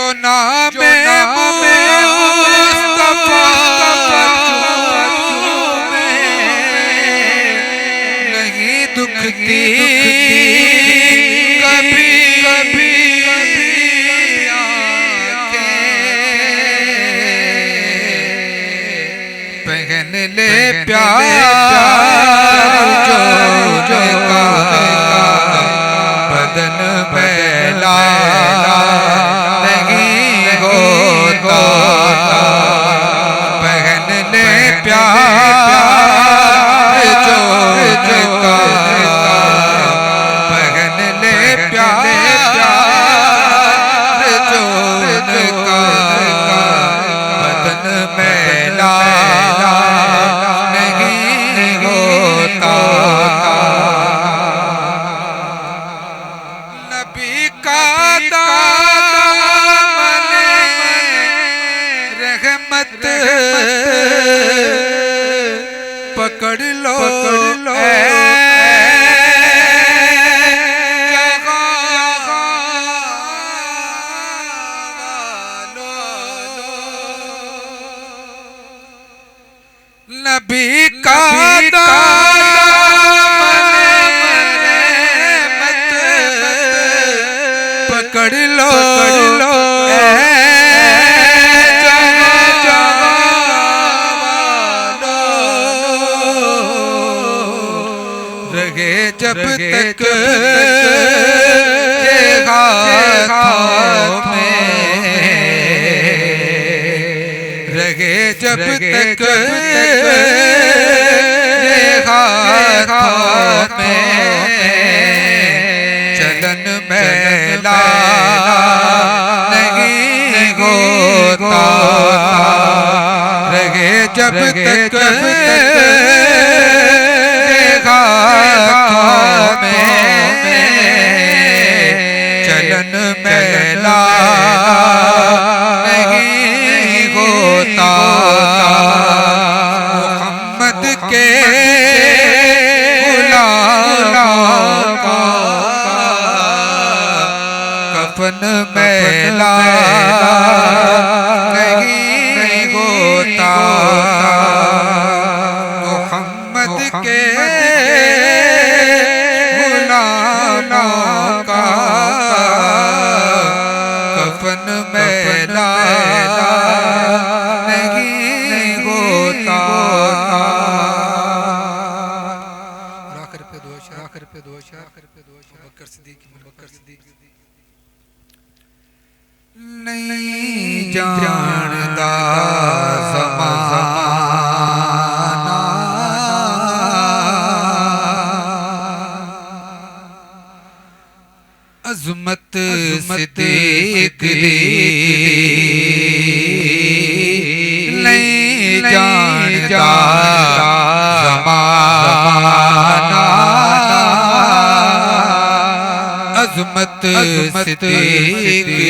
जो नाम मुस्तफा नहीं दुखती कभी पहन ले प्यार जो बदन मैला नहीं होता। पहन ले प्यार जो पहन ले प्यार जो बदन मैला पकड़ लो नबी का पकड़ लो जब तक ये हाथों में रहे, जब तक ये हाथों में चलन मैला नहीं होता। रहे जब तक चलन मैला नहीं होता। मोहम्मद के गुलामों का कफन मैला नहीं होता। मोहम्मद के कफन मैला नहीं होता। आखिर पे दोष बकर सिद्दीक नहीं जानता ज़माना अज़मत सिद्दीक दी नहीं जानता ज़माना अज़मत सिद्दीक दी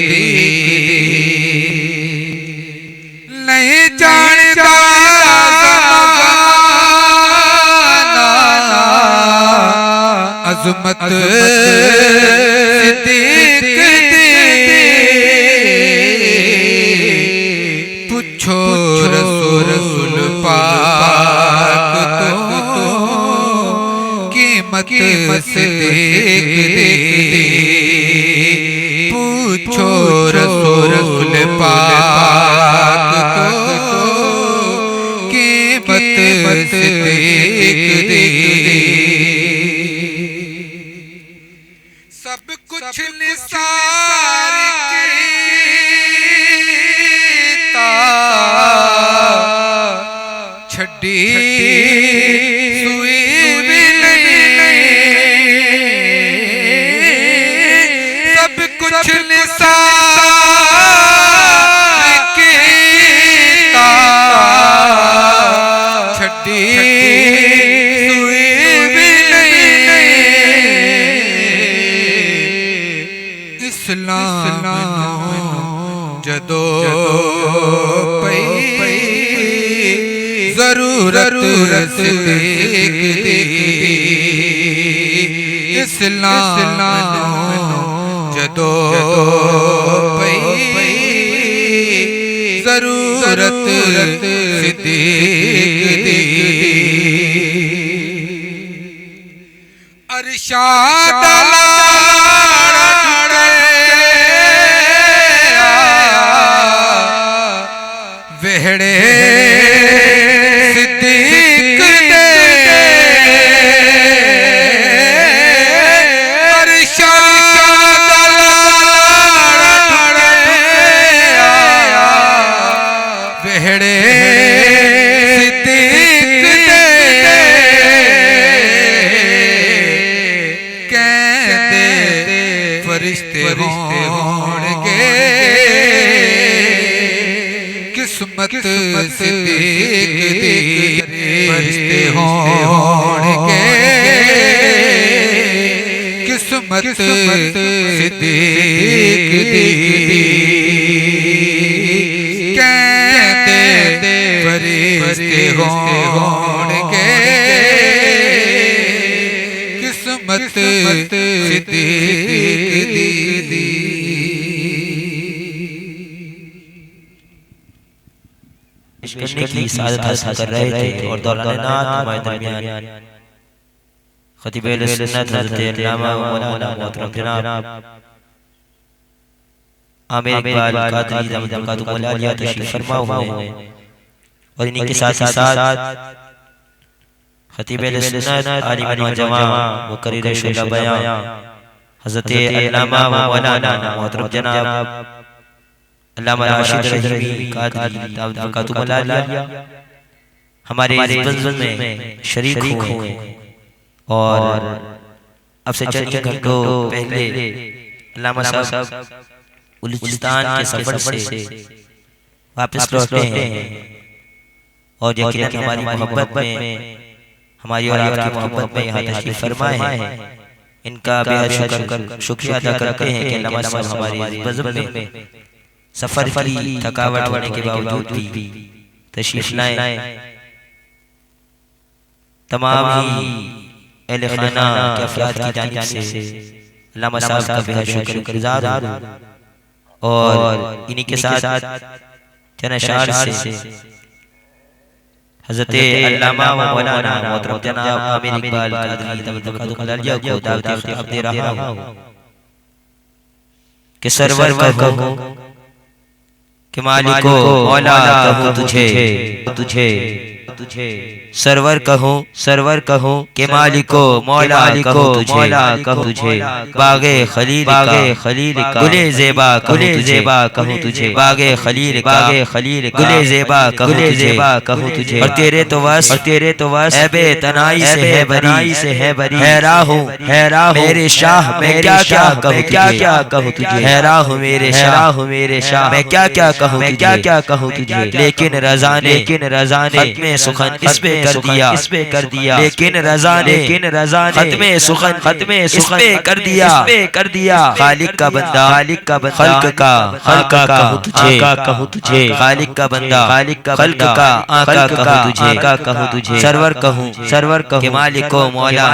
नहीं जानता अज़मत पूछो रसूल पाक तो कीमत सिद्दीक दी। पूछो रसूल पाक तो कीमत सिद्दीक दी। सब कुछ निसार कीता छड़ी सुई भी नहीं। सब कुछ निसार कीता छड़ी सुई भी नहीं। इस्लाम जदो पई जरूरत सिद्दीक दी। इस्लाम जदो पई जरूरत सिद्दीक दी अरशाद वेहड़े सिद्दीक दे अरशाद वेहड़े सिद्दीक दे कहते फरिश्ते होंगे किस्मत सिद्दीक दी फरिश्ते होंगे किस्मत सिद्दीक दी कहते फरिश्ते होंगे किस्मत सिद्दीक दी करने की सादत हासिल कर रहे थे और दौरान नात हमारे दरमियान खतीब अहले सुन्नत हज़रत अल्लामा मौलाना मोहतरम जनाब आमिर इकबाल कादरी रहमतुल्लाह तशरीफ फरमा हुए हैं और इन्हीं के साथ खतीब अहले सुन्नत आलिम नौजवान मुकर्रिर शुला बयां हज़रत अल्लामा मौलाना मोहतरम जनाब अल्लामा राशिद रहीमी कादरी रहमतुल्लाह हमारे इस बज़्म में शरीक हुए और अब से चंद घंटों पहले अल्लामा साहब बलूचिस्तान के सफर से वापस लौटे हैं और यकीनन हमारी मोहब्बत में हमारी और आपकी मोहब्बत में यहाँ तशरीफ फरमाए हैं। इनका बेहद शुक्रिया अदा करते हैं कि अल्लामा साहब हमारी बज़्म में सफर की थकावट होने के बावजूद भी तशरीफ लाए। तमाम ही अहले खाना के अफराद की जानिब से अल्लामा साहब का बेहद शुक्रगुज़ार हूं और इन्हीं के साथ चंद अशआर से हज़रत अल्लामा मौलाना मोहतरम जनाब आमिर इकबाल कादरी रहमतुल्लाह को दावत ख़िताब दे रहा हूं कि सरवर कहो कि मालिको मौला कहूँ तुझे सरवर कहो कि मालिको मौला कहूँ तुझे बागे खलील का गुले ज़ेबा कहूँ तुझे बागे खलील गुले ज़ेबा कहूँ तुझे और तेरे तो वस ऐबे तनाई से है बरी हैरा हूँ मेरे शाह मैं क्या कहूँ तुझे हैरा हूँ मेरे शाह मैं क्या कहूँ तुझे लेकिन रज़ा ने खत्मे सुखन इस पे कर दिया लेकिन रज़ा ने खत्मे सुखन इस पे कर दिया खालिक का बंदा खल्क का कहूँ तुझे खालिक का बंदा खल्क का आका कहूँ तुझे सरवर कहूँ के मालिको मौला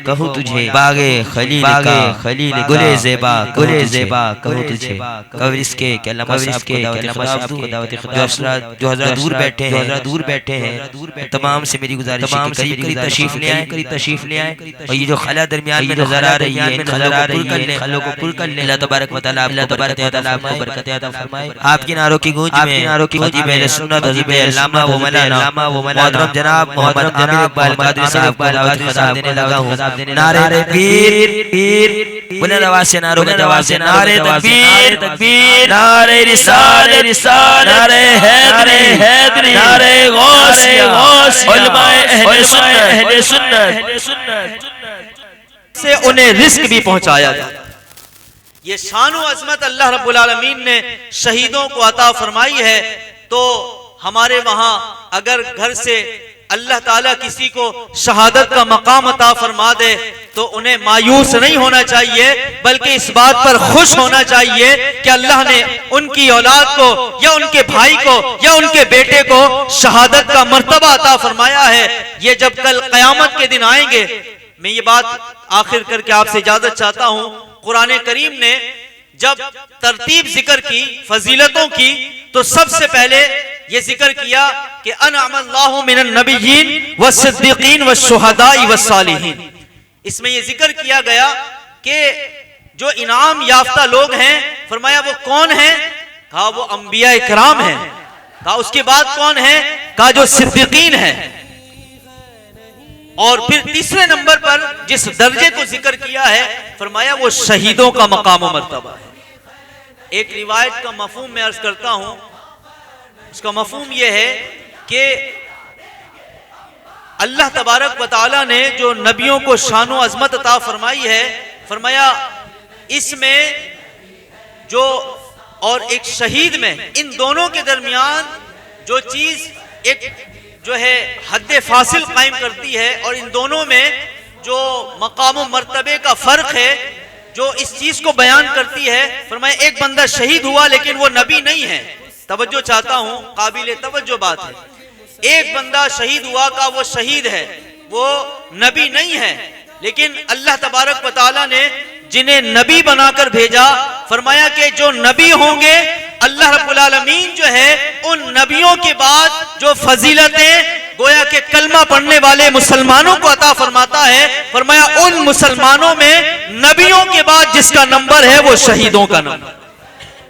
कहूँ तुझे बागे खलील गुले ज़ेबा कहूँ तुझे कवरिस के जो हज़रत दूर बैठे हैं तमाम से मेरी गुजारिश है कि करीब तशरीफ ले आए और ये जो खला दरमियान में नजर आ रही है खलों को पुर कर लें। अल्लाह तबारक व तआला आपको बरकत अता फरमाए। आपकी नारों की गूंज में खतीब अहले सुन्नत हज़रत अल्लामा व मौलाना मोहतरम जनाब मोहम्मद आमिर इकबाल कादरी साहब को दावत ख़िताब देने लगा हूं। नारे तकबीर बुलंद आवाज से नारों का जवाब से नारे तकबीर नारे रिसालत नारे हैदरी नारे गौसिया उलमाए अहले सुन्नत से उन्हें रिस्क भी पहुंचाया जाता। ये शान व अज़मत अल्लाह रब्बुल आलमीन ने शहीदों को अता फरमाई है। तो हमारे वहां अगर घर से अल्लाह ताला किसी को शहादत का मकाम अता फरमा दे तो उन्हें मायूस नहीं होना चाहिए, बल्कि इस बात पर खुश होना चाहिए कि अल्लाह ने उनकी औलाद को या उनके भाई को या उनके बेटे को शहादत का मर्तबा अता फरमाया है। ये जब कल क़यामत के दिन आएंगे, मैं ये बात आखिर करके आपसे इजाजत चाहता हूँ। कुरान करीम ने जब तरतीब जिक्र की फजीलतों की तो सबसे पहले ये जिक्र किया कि अनअमल्लाहु मिनन नबिय्यीन वस्सिद्दीकीन वश्शुहदाई वस्सालिहीन। इसमें ये जिक्र किया गया कि जो इनाम याफ्ता लोग हैं, फरमाया वो कौन है? कहा वो अंबिया इकराम हैं। कहा उसके बाद कौन है? कहा जो सिद्दीकीन है। और फिर तीसरे नंबर पर जिस दर्जे को जिक्र किया है, फरमाया वो शहीदों का मकाम व मर्तबा है। एक रिवायत का मफहूम मैं अर्ज करता हूं, उसका मफहूम यह है कि अल्लाह तबारक व तआला ने जो नबियों को शान व अजमत अता फरमाई है, फरमाया इसमें जो और एक शहीद में, इन दोनों के दरमियान जो चीज एक जो है हद फासिल कायम करती है और इन दोनों में जो मकाम मर्तबे का फर्क है, जो इस चीज को बयान करती है, फरमाया एक बंदा शहीद हुआ लेकिन वो नबी नहीं है। तवज्जो चाहता हूं, काबिल तवज्जो बात है। एक बंदा शहीद हुआ का वो शहीद है, वो नबी नहीं है, लेकिन अल्लाह तबारक व तआला ने जिन्हें नबी बनाकर भेजा, फरमाया कि जो नबी होंगे अल्लाह रब्बुल आलमीन जो है उन नबियों के बाद जो फजीलतें गोया के कलमा पढ़ने वाले मुसलमानों को अता फरमाता है, फरमाया उन मुसलमानों में नबियों के बाद जिसका नंबर है वो शहीदों का नंबर।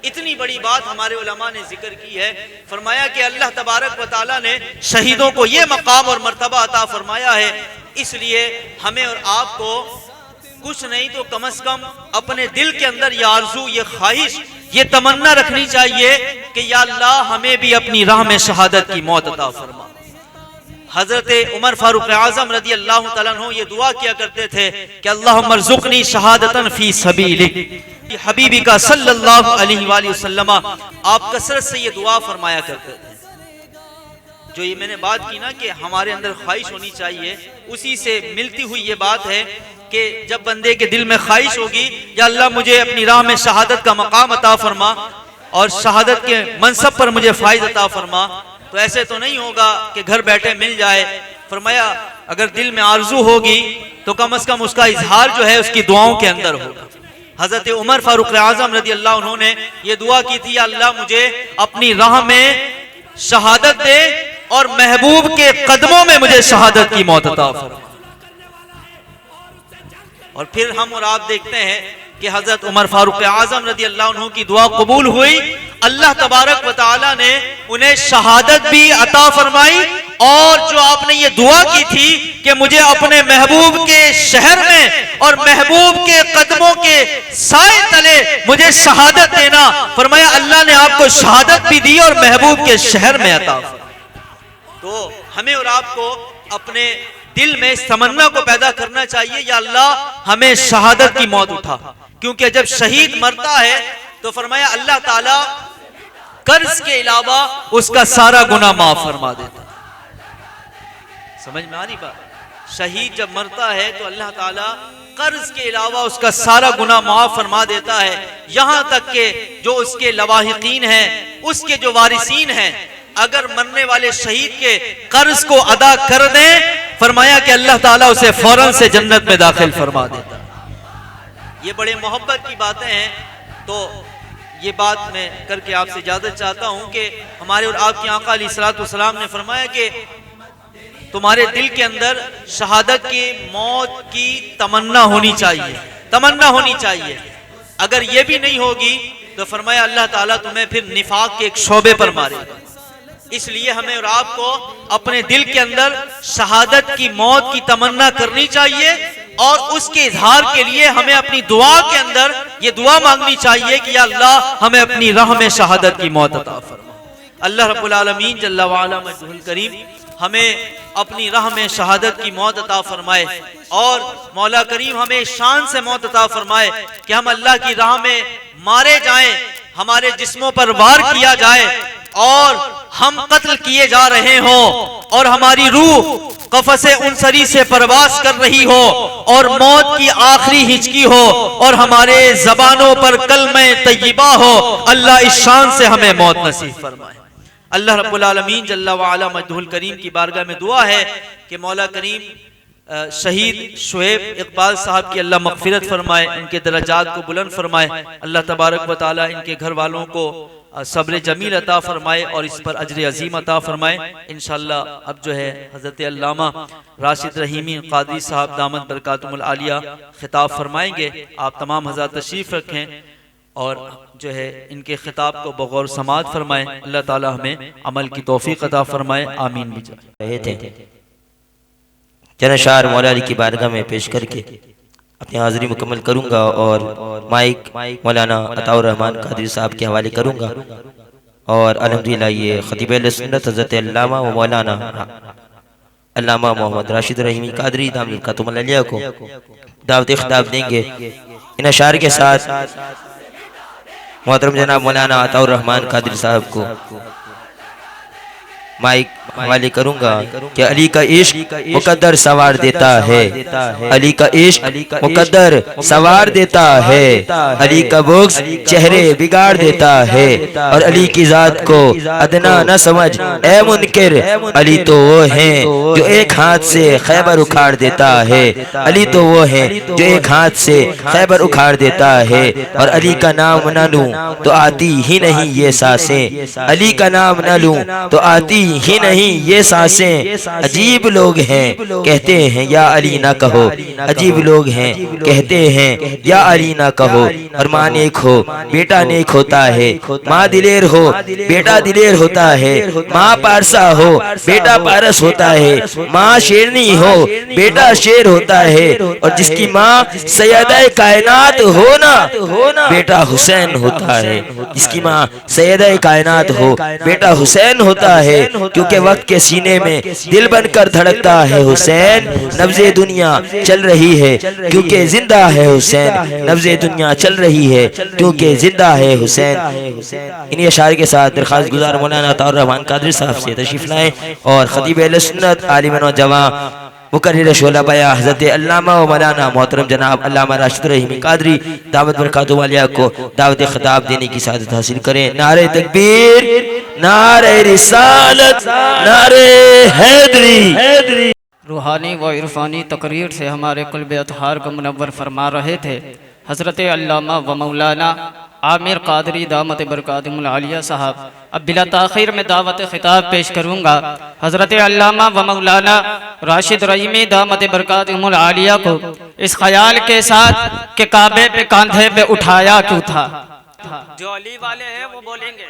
इतनी बड़ी बात हमारे उलमा ने जिक्र की है। फरमाया कि अल्लाह तबारक व तआला ने शहीदों को ये मकाम और मर्तबा अता फरमाया है। इसलिए हमें और आपको कुछ नहीं तो कम से कम अपने दिल के अंदर ये आरज़ू, ये ख्वाहिश, ये तमन्ना रखनी चाहिए कि या अल्लाह हमें भी अपनी राह में शहादत की मौत अता फरमा। हजरत उमर फारूक आजम रदी अल्लाह तआला अन्हु ये दुआ किया करते थे कि अल्लाहुम्मा रज़ुक़नी शहादतन फी सबीलिक। हबीबी का सल्लल्लाहु अलैहि वसल्लम आप कसरत से ये दुआ फरमाया करते थे। जो ये मैंने बात की ना कि हमारे अंदर ख्वाहिश होनी चाहिए, उसी से मिलती हुई ये बात है कि जब बंदे के दिल में ख्वाहिश होगी या अल्लाह मुझे अपनी राह में शहादत का मकाम अता फरमा और शहादत के मनसब पर मुझे फायदा अता फरमा, तो ऐसे तो नहीं होगा कि घर बैठे मिल जाए। फरमाया अगर दिल में आरजू होगी तो कम से कम उसका इजहार जो है उसकी दुआओं के अंदर होगा। हजरत उमर फारूक आजम रदी अल्लाह उन्होंने ये दुआ की थी, अल्लाह मुझे अपनी राह में शहादत दे और महबूब के कदमों में मुझे शहादत की मौत अता फरमा। और फिर हम और आप देखते हैं कि हजरत उमर फारूक आजम रदी अल्लाह अन्हु की दुआ कबूल हुई। अल्लाह तबारक व तआला ने उन्हें शहादत भी अता फरमाई और जो आपने ये दुआ की थी कि मुझे अपने महबूब के शहर में और महबूब के कदमों के साए तले मुझे शहादत देना, फरमाया अल्लाह ने आपको शहादत भी दी और महबूब के शहर में अता फरमाई। तो हमें और आपको अपने दिल में इस तमन्ना को पैदा करना चाहिए, या अल्लाह हमें शहादत की मौत उठा, क्योंकि जब शहीद मरता है तो फरमाया अल्लाह ताला कर्ज के अलावा उसका सारा गुनाह माफ फरमा देता। समझ में आ रही बात? शहीद जब मरता है तो अल्लाह ताला कर्ज के अलावा उसका सारा गुनाह माफ फरमा देता है, यहां तक के जो उसके लवाहिकीन हैं, उसके जो वारिसीन हैं, अगर मरने वाले शहीद के कर्ज को अदा कर दें, फरमाया कि अल्लाह ताला उसे फौरन से जन्नत में दाखिल फरमा देता। ये बड़े मोहब्बत की बातें हैं। तो ये बात मैं करके आपसे इजाजत चाहता हूं कि हमारे और आपके आका अलैहिस्सलातु वस्सलाम ने फरमाया कि तुम्हारे दिल के अंदर शहादत की मौत की तमन्ना होनी चाहिए, तमन्ना होनी चाहिए। अगर ये भी नहीं होगी तो फरमाया अल्लाह ताला तुम्हें फिर निफाक के एक शोबे पर मारेगा। इसलिए हमें और आपको अपने दिल के अंदर शहादत की मौत की तमन्ना करनी चाहिए और उसके इजहार के लिए हमें अपनी दुआ के अंदर ये दुआ मांगनी चाहिए कि या अल्लाह हमें अपनी राह में शहादत की मौत अता फरमा। अल्लाह रब्बुल आलमीन जल्ला व अला मजदुल करीम हमें अपनी राह में शहादत की मौत अता फरमाए और मौला करीम हमें शान से मौत अता फरमाए कि हम अल्लाह की राह में मारे जाएं, हमारे जिस्मों पर वार किया जाए और हम कत्ल किए जा रहे हों और हमारी रूह कफसे उनसरी से परवास कर रही हो और मौत की आखिरी हिचकी हो और हमारे जबानों पर कलमे तय्यबा हो। अल्लाह इस शान से हमें मौत नसीब फरमाए। अल्लाह रब्बुल आलमीन जल्ला व अला मजदुल करीम की बारगाह में दुआ है कि मौला करीम शहीद शुएब इकबाल साहब की अल्लाह मग़फ़िरत फरमाए, इनके दरजात को बुलंद फरमाए। अल्लाह तबारक व तआला इनके घर वालों को सब्र जमील अता फरमाए और इस पर अजर अजीम अता फरमाए। इंशाअल्लाह अब जो है हज़रत अल्लामा राशिद रहीमी क़ादरी साहब दामत बरकातुहुल आलिया खिताब फरमाएंगे। आप तमाम हज़रात तशरीफ़ रखें और जो है इनके खिताब को बगौर समात फरमाएं। अल्लाह ताला हमें अमल की तौफीक अता फरमाए, आमीन। रहे थे जनशार मौला अली की बारगाह में पेश करके अपनी हाज़िरी मुकम्मल करूंगा और माइक मौलाना अताउर रहमान कादरी साहब के हवाले करूंगा। और अल्हम्दुलिल्लाह ये खतीब अहले सुन्नत हज़रत अल्लामा व मौलाना अल्लामा मोहम्मद राशिद रहीमी कादरी दामत बरकातुहुल आलिया को दावत खिताब देंगे। इन अशार के साथ मोहतरम जनाब मौलाना अताउर रहमान कादरी साहब को माइक हवाले करूंगा कि अली का इश्क मुकद्दर सवार देता है, अली का इश्क मुकद्दर सवार देता है, अली का बुग़्ज़ चेहरे बिगाड़ देता है। और अली की जात को अदना न समझ ए मुनकिर, अली तो वो है जो एक हाथ से खैबर उखाड़ देता है, अली तो वो है जो एक हाथ से खैबर उखाड़ देता है। और अली का नाम न लूं तो आती ही नहीं ये सांसें, अली का नाम न लूं तो आती ही नहीं ये सांसें। अजीब लोग हैं कहते हैं या अली ना कहो, अजीब लोग हैं कहते हैं या अली ना कहो। और माँ नेक हो बेटा नेक होता है, माँ दिलेर हो बेटा दिलेर होता है, माँ पारसा हो बेटा पारस होता है, माँ शेरनी हो बेटा शेर होता है। और जिसकी माँ सैयदा कायनात हो ना बेटा हुसैन होता है, जिसकी माँ सैयदा कायनात हो बेटा हुसैन होता है। क्योंकि वक्त के सीने में दिल बनकर धड़कता है हुसैन, नब्ज़े दुनिया चल रही है क्योंकि जिंदा है हुसैन, नब्ज़े दुनिया चल रही है क्योंकि जिंदा है हुसैन। इन्हीं अशार के साथ दरख्वास्त गुजार मौलाना अताउर रहमान कादरी साहब से तशरीफ लाएं और खतीब अहले सुन्नत आलिम नौजवान मुकर्रिर शोला बया हज़रत अल्लामा व मौलाना मोहतरम जनाब अल्लामा राशिद रहीमी कादरी दावत बरकातुहुल आलिया को दावत खिताब देने की सआदत हासिल करें। नारे तकबीर, नारे रिसालत, नारे हैदरी। रूहानी व इरफानी तकरीर से हमारे क़ल्ब अतहार को मुनव्वर फरमा रहे थे हज़रत अल्लामा व मौलाना आमिर कादरी दामत बरकातुहुल आलिया साहब। अब बिला ताख़ीर में दावत खिताब पेश करूँगा हज़रत अल्लामा व मौलाना राशिद रहीमी दामत बरकातुहुल आलिया को इस ख्याल के साथ कि काबे पे कांधे पे उठाया क्यों था। जो अली वाले हैं वो बोलेंगे।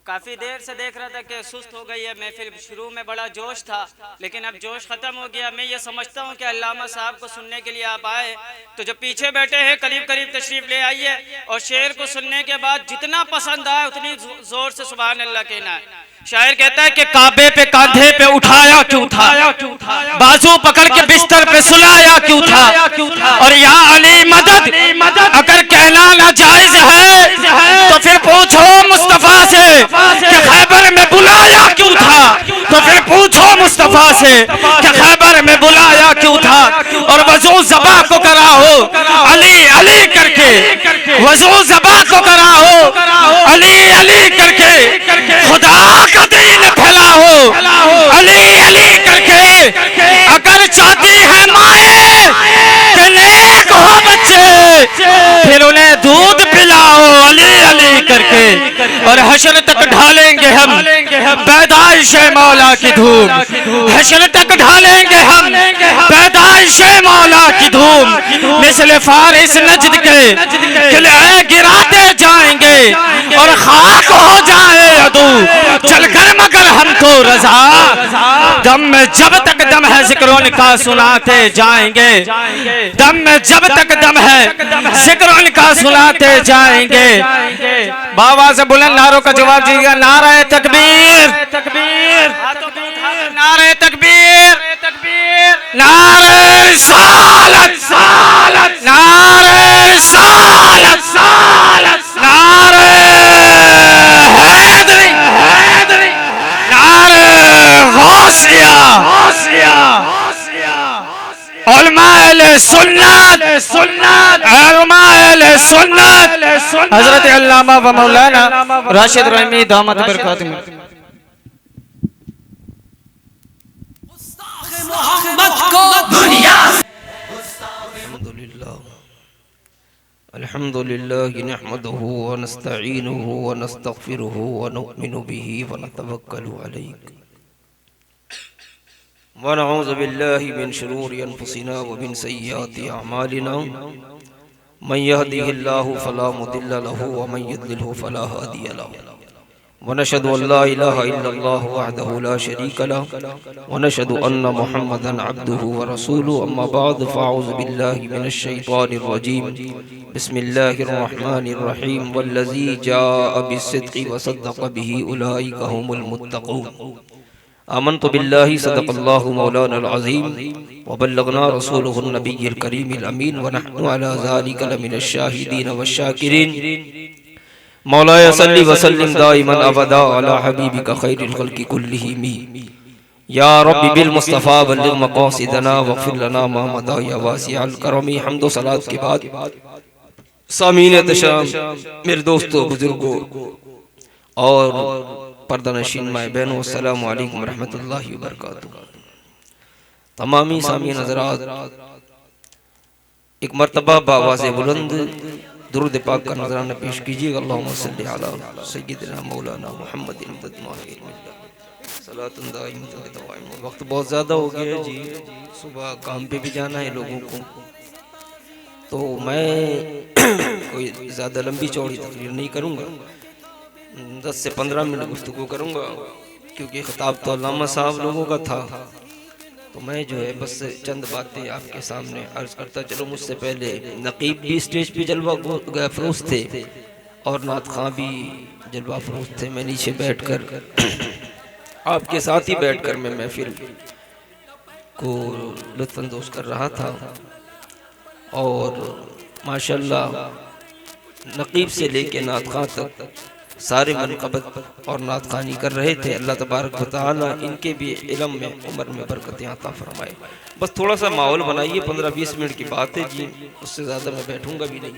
काफ़ी देर से देख रहा था कि सुस्त हो गई है महफिल, शुरू में बड़ा जोश था लेकिन अब जोश ख़त्म हो गया। मैं ये समझता हूँ कि अल्लामा साहब को सुनने के लिए आप आए तो जो पीछे बैठे हैं करीब करीब तशरीफ़ ले आइए और शेर को सुनने के बाद जितना पसंद आए उतनी ज़ोर से सुभान अल्लाह कहना है। शायर कहता है कि काबे पे कांधे पे उठाया क्यों था, बाजू पकड़ के बिस्तर पे सुलाया क्यों था। और या अली मदद अगर कहना नाजायज है तो फिर पूछो मुस्तफा से कि खैबर में बुलाया क्यों था, तो फिर पूछो मुस्तफा से कि खैबर में बुलाया क्यों था। और वजू ज़बा को कराओ अली अली करके, वजू ज़बा को कराओ अली अली करके, खुदा का दीन फैलाओ अली अली करके। अगर चाहती है माए कि नेक हो बच्चे फिर उन्हें दूध पिलाओ अली अली करके। और हश्र तक ढालेंगे हम पैदाइश मौला की धूम, हश्र तक ढालेंगे हम पैदाइश मौला की धूम। मिस्ल फारिस नजद के किले गिराते जाएंगे और खाक हो जाए अदू चलकर मगर हमको रजा। दम में जब तक दम है जिक्र का सुनाते जाएंगे, दम में जब तक दम है जिक्र का सुनाते जाएंगे। बाबा से बुलंद नारों का जवाब दीजिएगा। नारे तकबीर, नारे तकबीर, नारे रिसालत, नारे रिसालत, नारे हैदरी, नारे गौसिया, उलमा अहले सुन्नत, उलमा अहले सुन्नत हज़रत अल्लामा व मौलाना राशिद रहीमी दामत बरकातुहुल मोहम्मद को दुनिया अल्हम्दुलिल्लाह नहमदुहु व नस्तईनुहु व नस्तगफिरुहु व नु'मिनु बिही व नतवक्कलु अलैहि व नऊज़ु बिल्लाहि मिन शुरूरि अनफुसिना व मिन सय्यिआति अमालिना मन यहदिहिल्लाहु फला मुदिल्ल लहु व मन युद्लिलहु फला हादिय लहु व नशहदु अल्ला इलाहा इल्लल्लाहु वहदहु ला शरीका लहु व नशहदु अन्न मुहम्मदन अब्दुहु व रसूलुहु अम्मा बाद फ़अऊज़ु बिल्लाहि मिनश शैतानिर रजीम बिस्मिल्लाहिर रहमानिर रहीम वल्लज़ी जाअ बिस्सिद्क़ि व सद्दक़ बिही उलाइका हुमुल मुत्तक़ून आमन्तु बिल्लाहि सदक़ल्लाहु मौलानल अज़ीम व बल्लगना रसूलुहुन नबिय्यिल करीमिल अमीन व नहनु अला ज़ालिका लमिनश शाहिदीन वश्शाकिरीन मौलाया सल्ली व सल्लिम दाइमन अबदा अला हबीबिका खैरिल खल्क़ि कुल्लिहिम या रब्बि बिल मुस्तफ़ा बल्लिग़ मक़ासिदना वग़फ़िर लना मा मदा या वासिअल करमी। हम्द व सलात के बाद सामीन तशाम मेरे दोस्तों बुजुर्गों और पर्दानशीन माए बहनों अस्सलामु अलैकुम व रहमतुल्लाहि व बरकातुहू। तमामी सामीन हज़रात एक मर्तबा बावाज़े बुलंद दुरूद पाक का नजराना पेश कीजिएगा। अल्लाहुम्मा सल्लि अला सय्यिदिना मौलाना मुहम्मदिन सलातुन दाइमतुन बिदवाइम। वक्त बहुत ज़्यादा हो गया है जी, सुबह काम पे भी जाना है लोगों को, तो मैं कोई ज़्यादा लंबी चौड़ी तकरीर नहीं करूँगा, 10 से 15 मिनट गुफ्तगू करूँगा क्योंकि खिताब तो अल्लामा साहब लोगों का था। तो मैं जो है बस चंद बातें आपके सामने अर्ज करता चलो। मुझसे पहले नकीब भी स्टेज पे जलवा फरोश थे और नात खां भी जलवा फरोश थे। मैं नीचे बैठकर आपके साथ ही बैठकर मैं महफिल को लुत्फ़अंदोज़ कर रहा था और माशाल्लाह नकीब से लेके नात खां तक सारे मनक़बत और नात खानी कर रहे थे। अल्लाह तबारक व तआला इनके भी इल्म में उम्र में बरकतें अता फरमाए। बस थोड़ा सा माहौल बनाइए, 15-20 मिनट की बात है जी, उससे ज़्यादा मैं बैठूंगा भी नहीं।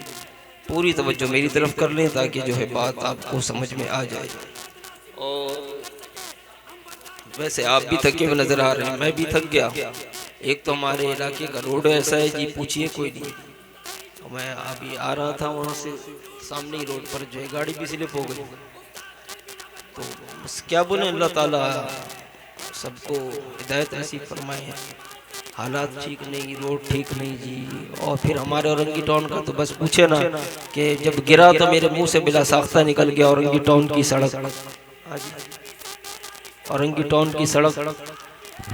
पूरी तवज्जो मेरी तरफ कर लें ताकि जो है बात आपको समझ में आ जाए। और वैसे आप भी थके हुए नज़र आ रहे हैं, मैं भी थक गया। एक तो हमारे इलाके का रोड ऐसा है जी, पूछिए कोई नहीं। मैं अभी आ रहा था वहाँ से, सामने ही रोड पर जो है गाड़ी भी स्लिप हो गई। तो बस क्या बोले, अल्लाह ताला सबको हिदायत नसीब फरमाए। हालात ठीक नहीं, रोड ठीक नहीं जी। और फिर हमारे औरंगी टाउन का तो बस पूछे ना कि जब गिरा तो मेरे मुंह से बिला साख्ता निकल गया। औरंगी टाउन की सड़क, औरंगी टाउन की सड़क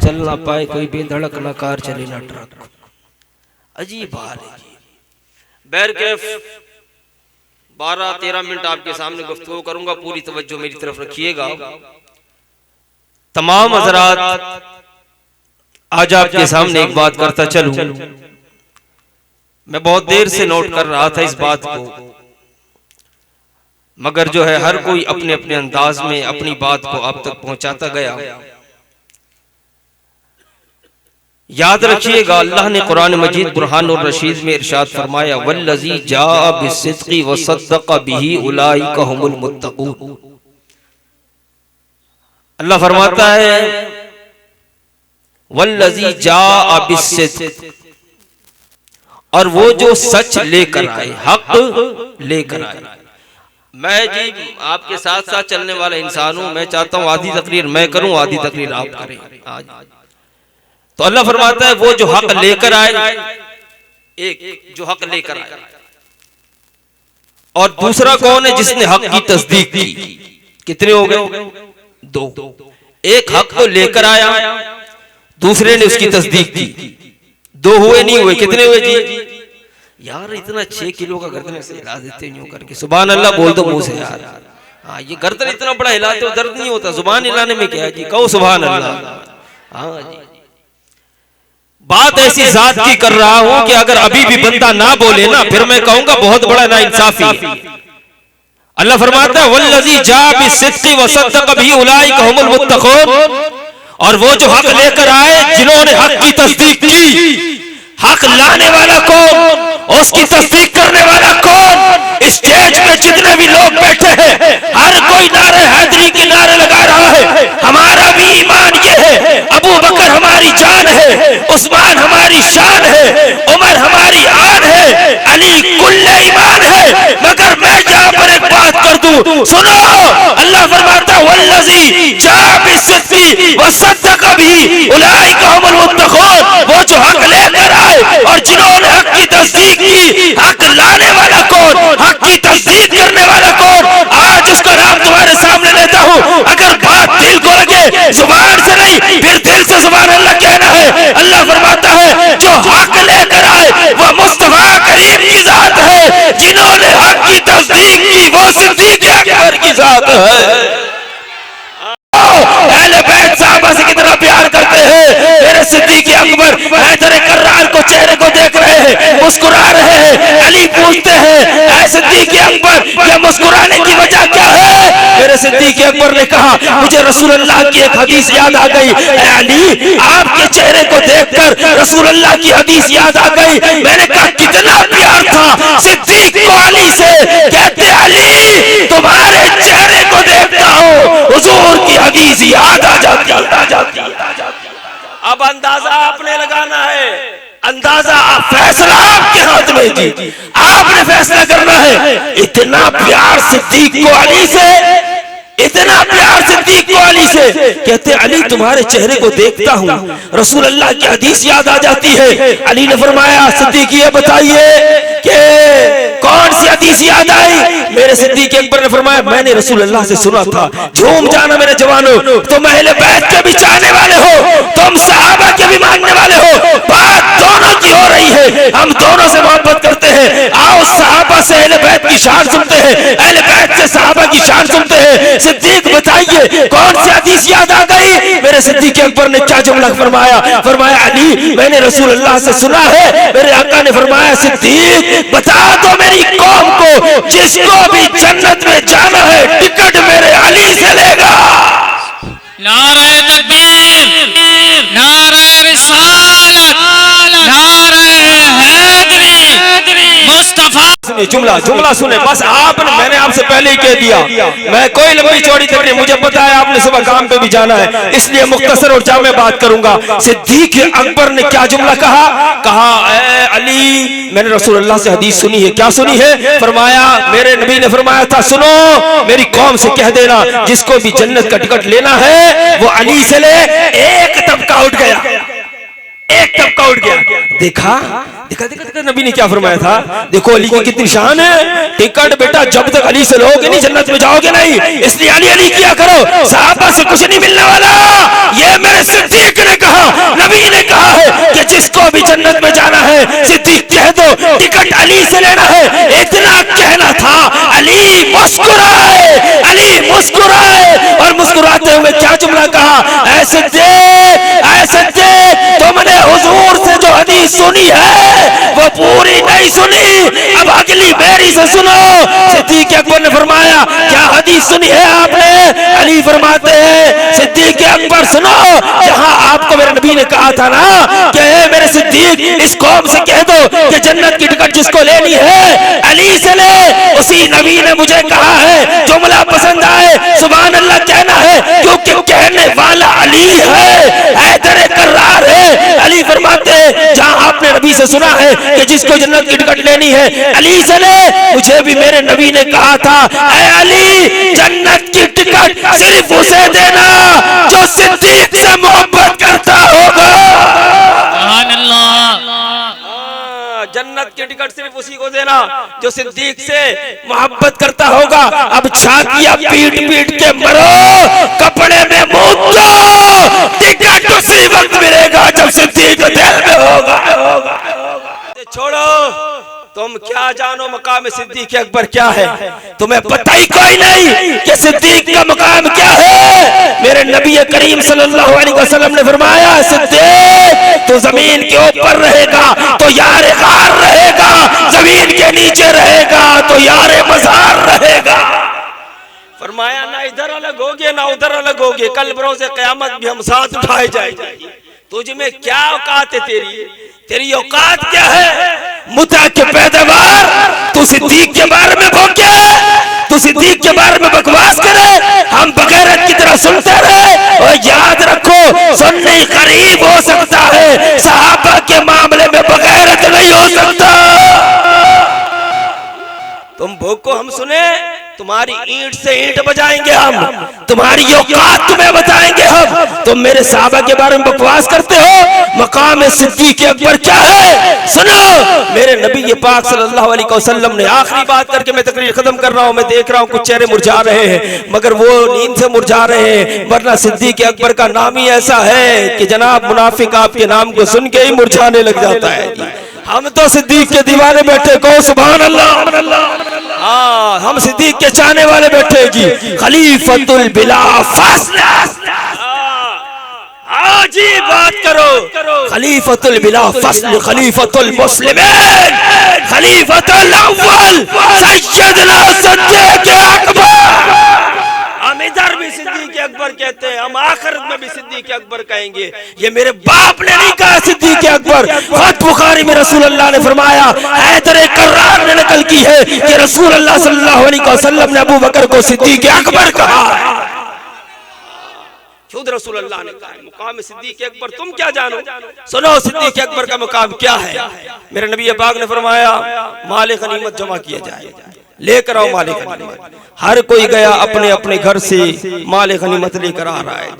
चल ना पाए कोई, बेधड़क ना कार चले ना ट्रक। अजीब हाल है जी। बैरकैफ 12-13 मिनट आपके सामने गुफ्तगू करूंगा, पूरी तवज्जो मेरी तरफ रखिएगा। तमाम हज़रात आज आपके सामने एक बात करता चलूं। मैं बहुत देर से नोट कर रहा था इस बात को, मगर जो है हर कोई अपने अपने अंदाज में अपनी बात को आप तक पहुंचाता गया। याद रखिएगा, अल्लाह ने कुरान मजीद बुरहानुर रशीद में इरशाद फरमाया, वल्लज़ी जाअ बिस्सिद्क़ि व सद्दक़ बिही उलाइका हुमुल मुत्तक़ून। अल्लाह फरमाता है वल्लज़ी जाअ बिस्सिद्क़, और वो जो सच लेकर आए, हक लेकर आए। मैं जी आपके साथ साथ चलने वाला इंसान हूं, मैं चाहता हूं आधी तकरीर मैं करूं, आधी तकरीर आप करें आज। तो अल्लाह फरमाता है वो जो हक लेकर आए, एक जो हक लेकर आए, और दूसरा कौन है जिसने हक की तस्दीक की। कितने हो गए? 2। एक हक को लेकर आया, दूसरे ने उसकी तस्दीक की। 2 हुए नहीं हुए, कितने हुए जी? यार इतना 6 किलो का गर्दन से हिला देते यूं करके, सुभान अल्लाह बोल दो मुंह से यार। हाँ, ये गर्दन इतना बड़ा हिलाते हो दर्द नहीं होता, जुबान हिलाने में क्या है जी, कहो सुभान अल्लाह। हाँ जी, बात ऐसी जात की कर रहा हूं कि अगर अभी भी बंदा ना बोले ना, फिर मैं कहूंगा बहुत बड़ा नाइंसाफी है। अल्लाह फरमाता है वल्लज़ी जाअ बिस्सिद्क़ि व सद्दक़ बिही उलाइका हुमुल मुत्तक़ून, और वो जो हक लेकर आए, जिन्होंने हक की तस्दीक की। हक लाने वाला कौन, उसकी तस्दीक करने वाला कौन? स्टेज पे जितने भी लोग बैठे हैं, हर कोई नारे हैदरी के नारे लगा रहा है। हमारा भी ईमान ये है, अबू बकर हमारी जान है, उस्मान हमारी शान है, उमर हमारी आन है, अली कुल्ले ईमान है। मगर मैं यहाँ पर एक बात कर दूं, सुनो, अल्लाह फरमाता है वल्लज़ी जाअ बिस्सिद्क़ी वसद्दक़ बिही उलाइका हुमुल मुत्तक़ून, वो जो हक लेकर आए और जिन्होंने हक की तस्दीक की। हक लाने वाला कौन, हक की तस्दीक करने वाला कौन? आज उसका नाम तुम्हारे सामने लेता हूँ। अगर बात दिल को लगे जुबान से नहीं, फिर दिल से सुभान अल्लाह कहना है। अल्लाह फरमाता है जो हक लेकर आए वो मुस्तफा करीम की जात है, जिन्होंने हक की तस्दीक की वो सिद्दीक़ अकबर की जात है। अहले बैत साहबा से कितना प्यार करते हैं। मेरे सिद्दीक़ अकबर हैदर कर्रार को चेहरे को देख रहे हैं, मुस्कुरा रहे हैं। अली पूछते हैं ऐ सिद्दीक़ अकबर ये मुस्कुराने की वजह क्या है? मेरे सिद्दीक़ अकबर ने कहा मुझे रसूलुल्लाह की एक हदीस याद आ गई। ऐ अली आपके चेहरे को देखकर रसूलुल्लाह की हदीस याद आ गई। मैंने कहा कितना प्यार था सिद्दीक़ को अली से। कहते अली तुम्हारे चेहरे को देखता हूँ हुजूर की हदीस याद आ जाती। अब अंदाजा आपने लगाना है, अंदाजा फैसला आपके हाथ में जी, आपने फैसला करना है। इतना प्यार सिद्दीक़ को अली से, इतना प्यार सिद्दीक़ को अली से। कहते अली तुम्हारे चेहरे को देखता हूँ रसूल अल्लाह की हदीस याद आ जाती है। अली ने फरमाया सिद्दीक़ ये बताइए कि कौन सी हदीस याद आई? मेरे सिद्दीक़ अकबर ने फरमाया मैंने रसूल अल्लाह से सुना था। झूम जाना मेरे जवानों, तुम अहले बैत के भी चाहने वाले हो, तुम सहाबा के भी मानने वाले हो। बात दोनों की हो रही है, हम दोनों से मोहब्बत करते हैं। आओ सहाबा से अहले बैत की शान सुनते हैं, अहले बैत से सहाबा की शान सुनते हैं। सिद्दीक़ बताइए कौन सी हदीस याद आ गई? मेरे सिद्दीक़ अकबर ने क्या जुमला फरमाया? फरमाया अली मैंने रसूल अल्लाह से सुना है। मेरे आका ने फरमाया सिद्दीक़ बता दो मेरी कौम को जिसको भी जन्नत में जाना है टिकट मेरे अली से लेगा। नारे तकबीर, नारे रिसालत, नारे हैदरी, मुस्तफा। जुमला जुमला सुने बस। आपने मैंने आपसे पहले ही कह दिया मैं कोई लंबी चौड़ी तकरीर, मुझे पता है आपने सुबह काम पे भी जाना है, इसलिए मुख्तसर और जामे बात करूंगा। सिद्दीक़ अकबर ने क्या जुमला कहा? कहा ऐ अली मैंने रसूल अल्लाह से हदीस सुनी है। क्या सुनी है? फरमाया मेरे नबी ने फरमाया था सुनो मेरी कौम से कह देना जिसको भी जन्नत का टिकट लेना है वो अली से ले। एक तबका उठ गया, एक तबका उठ गया। देखा देखा देखा देखा नबी ने क्या फरमाया था? देखो अली की कितनी शान है। टिकट बेटा जब तक अली से लोगे नहीं जन्नत में जाओगे नहीं, इसलिए अली अली किया करो, सहाबा से कुछ नहीं मिलने वाला। ये मेरे सिद्दीक़ ने कहा, नबी ने कहा है कि जिसको भी जन्नत में जाना है सिद्दीक़ कह दो टिकट अली से लेना है। इतना कहना था अली मुस्कुराए, अली मुस्कुराए और मुस्कुराते हुए क्या जुमला कहा? ऐ सिद्दीक़ तुमने हुजूर से जो हदीस सुनी है वो पूरी नहीं सुनी, अब अगली मेरी से सुनो। सिद्दीक़ अकबर ने फरमाया क्या हदीस सुनी है आपने? अली फरमाते हैं सिद्दीक़ अकबर सुनो, जहां आपको मेरे नबी ने कहा था ना कि मेरे सिद्दीक़ इस कौम से कह दो कि जन्नत की टिकट जिसको लेनी है अली से ले, उसी नबी ने मुझे कहा है जुमला पसंद आए सुभान अल्लाह कहना है, क्योंकि कहने वाला अली है, हैदर कर्रार है। अली फरमाते हैं जहां आपने नबी से सुना है कि जिसको जन्नत की टिकट लेनी है अली से ले, मुझे भी मेरे नबी ने कहा था ऐ अली जन्नत की टिकट सिर्फ उसे देना जो सिद्दीक़ से मोहब्बत करता होगा। सुभान अल्लाह। जन्नत की टिकट सिर्फ उसी को देना जो सिद्दीक़ से मोहब्बत करता होगा। अब छातियां पीट पीट के मरो, कपड़े में मूत दो, टिकट उसी वक्त मिलेगा जब सिद्दीक़ दिल में होगा। छोड़ो तुम क्या जानो मकाम सिद्दीक़ अकबर क्या है, तुम्हें पता ही कोई नहीं कि सिद्दीक़ का मकाम क्या है। मेरे नबी करीम सल्लल्लाहु अलैहि वसल्लम ने फरमाया सिद्दीक़ तो जमीन के ऊपर रहेगा तो यार गार रहेगा, जमीन के नीचे रहेगा तो यार मज़ार रहेगा। फरमाया ना इधर अलग होगे ना उधर अलग होगे, कल बरोज़े क़यामत भी हम साथ उठाए जाएंगे। तुझ में क्या औकात है? तेरी औकात क्या है? मुता के पैदावार तू सिद्दीक़ के बारे में भौंके, तू सिद्दीक़ के बारे में बकवास करे, हम बगैरत की तरह सुनते रहे। और याद रखो सुन्नी करीब हो सकता है, सहाबा के मामले में बगैरत नहीं हो सकता। तुम भूखो हम सुने, तुम्हारी ईंट से ईंट बजाएंगे हम, तुम्हारी औकात तुम्हें बताएंगे हम। तुम मेरे साहबा के बारे में बकवास करते हो, मकाम सिद्दीक अकबर क्या है सुनो। मेरे नबी पाक सल्लल्लाहु अलैहि वसल्लम ने आखिरी बात करके मैं तकरीर खत्म कर रहा हूँ। मैं देख रहा हूँ कुछ चेहरे मुरझा रहे हैं, मगर वो नींद से मुरझा रहे हैं, वरना सिद्दीक अकबर का नाम ही ऐसा है कि जनाब मुनाफिक आपके नाम को सुन के ही मुरझाने लग जाता है। हम तो सिद्दीक के दीवाने बैठे, कहो सुभान अल्लाह। हाँ, हम सिद्दीक के चाहने वाले बैठे जी। खलीफतुल बिला फास्ल, हाँ जी बात करो। खलीफतुल बिला फास्ल, खलीफतुल मुस्लिमीन, खलीफतुल अव्वल सैयदना सिद्दीक अकबर। हम इधर भी सिद्दीक अकबर कहते हैं, हम आखिरत में भी सिद्दीक अकबर कहेंगे। ये मेरे बाप ने नहीं कहा सिद्दीक अकबर, खुद बुखारी में रसूल अल्लाह ने फरमाया, हैदर कर्रार ने नकल की है कि रसूल अल्लाह सल्लल्लाहु अलैहि वसल्लम ने अबू बकर को सिद्दीक अकबर कहा। खुद रसूल अल्लाह ने कहा। मुकाम सिद्दीक अकबर तुम क्या जानो? सुनो सिद्दीक अकबर का मुकाम क्या है। मेरे नबी पाक ने फरमाया, माल गनीमत जमा किया जाए, लेकर आओ माल गनीमत। हर कोई गया अपने अपने घर से माल गनीमत लेकर आ रहा है।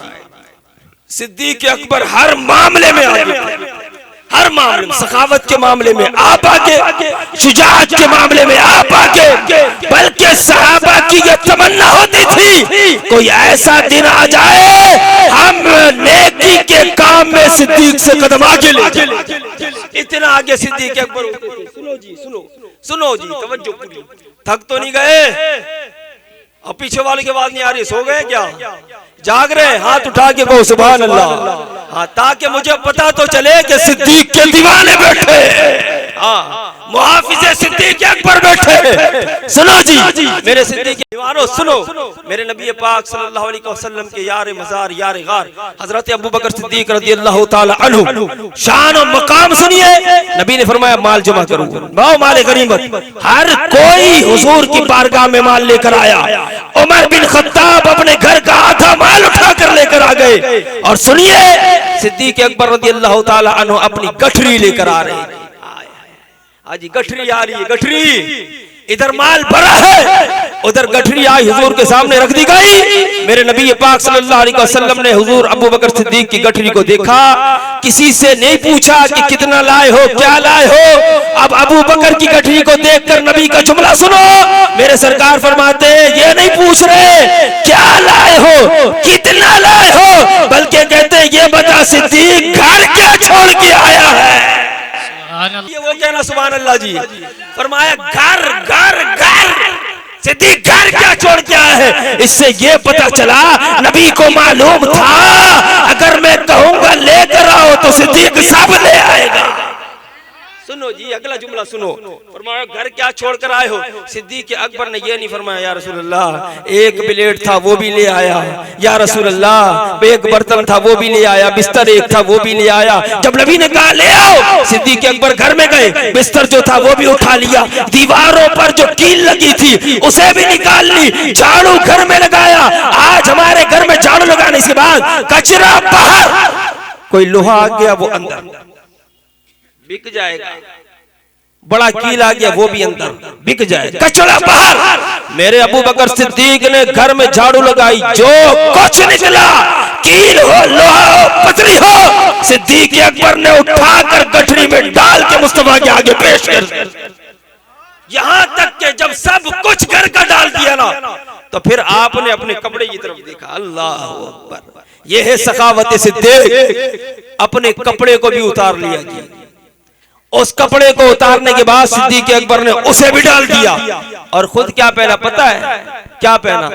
सिद्दीक अकबर हर मामले में आगे, हर मामले में, सखावत के मामले में आप आगे, शुजाअत के मामले में आप आगे। बल्कि सहाबा की ये तमन्ना होती थी कोई ऐसा दिन आ जाए हम नेकी के काम में सिद्दीक से कदम आगे ले जाए। इतना आगे सिद्दीक अकबर होते थे। सुनो जी, सुनो जी, तवज्जो पूरी। थक तो नहीं गए? और पीछे वाले की आवाज नहीं आ रही, सो गए क्या? जाग रहे? हाथ उठा के कहो सुभान अल्लाह। हाँ, ताकि मुझे पता तो चले कि सिद्दीक के दीवाने बैठे, हाँ मुहाफिज़े सिद्दीक अकबर बैठे। सुनो जी मेरे सिद्दीक के दीवानों, सुनो मेरे नबी पाक सल्लल्लाहु अलैहि वसल्लम के यार मज़ार, यार गार हजरत अबू बकर सिद्दीक रज़ियल्लाहु ताला अन्हु शान और मकाम सुनिए। नबी ने फरमाया, माल जमा करो, बाओ माल गनीमत। हर कोई हुजूर की बारगाह में माल लेकर आया। उमर बिन खत्ताब अपने घर का आधा माल उठाकर लेकर आ गए। और सुनिए सिद्दीक अकबर रज़ियल्लाहु ताला अन्हु अपनी गठरी लेकर आ रहे हैं। आज गठरी आ रही है, गठरी, इधर माल भरा है, उधर गठरी आई हुजूर के सामने रख दी गई। मेरे नबी पाक सल्लल्लाहु अलैहि वसल्लम ने हुजूर अबू बकर सिद्दीक की गठरी को देखा, किसी से नहीं पूछा कि कितना लाए हो, क्या लाए हो। अब अबू बकर की गठरी को देखकर नबी का जुमला सुनो। मेरे सरकार फरमाते ये नहीं पूछ रहे क्या लाए हो, कितना लाए हो, बल्कि कहते ये बता सिद्दीक घर क्या छोड़ के आया है। ये वो कहना सुभान अल्लाह जी। फरमाया घर घर घर, सिद्दीक घर क्या छोड़ के आया है। इससे ये पता चला नबी को मालूम था अगर मैं कहूंगा लेकर आओ तो सिद्दीक सब ले आएगा। सुनो जी अगला जुमला सुनो। फरमाया घर क्या छोड़कर आए हो। सिद्दीक अकबर ने ये नहीं फरमाया या रसूल अल्लाह एक प्लेट था वो भी ले आया, या रसूल अल्लाह एक बर्तन था वो भी ले आया, बिस्तर एक था वो भी ले आया। जब नबी ने कहा ले आओ, सिद्दीक अकबर घर में गए, बिस्तर जो था वो भी उठा लिया, दीवारों पर जो कील लगी थी उसे भी निकाल ली, झाड़ू घर में लगाया। आज हमारे घर में झाड़ू लगाने के बाद कचरा बाहर, कोई लोहा आ गया वो अंदर बिक जाएगा, बड़ा कील आ गया वो भी अंदर बिक जाएगा, कचरा बाहर। मेरे अबू बकर सिद्दीक ने घर में झाड़ू लगाई, जो कुछ निकला कील हो, लोहा हो, पतरी हो, सिद्दीक अकबर ने उठाकर गठरी में डाल के मुस्तफा के आगे पेश कर। यहां तक के जब सब कुछ घर का डाल दिया ना, तो फिर आपने अपने कपड़े की तरफ देखा। अल्लाह अकबर, यह है सखावत सिद्दीक। अपने कपड़े को भी उतार लिया गया। उस कपड़े को उतारने के बाद सिद्दीक अकबर ने उसे भी डाल दिया और खुद क्या पहना पता है? क्या पहना?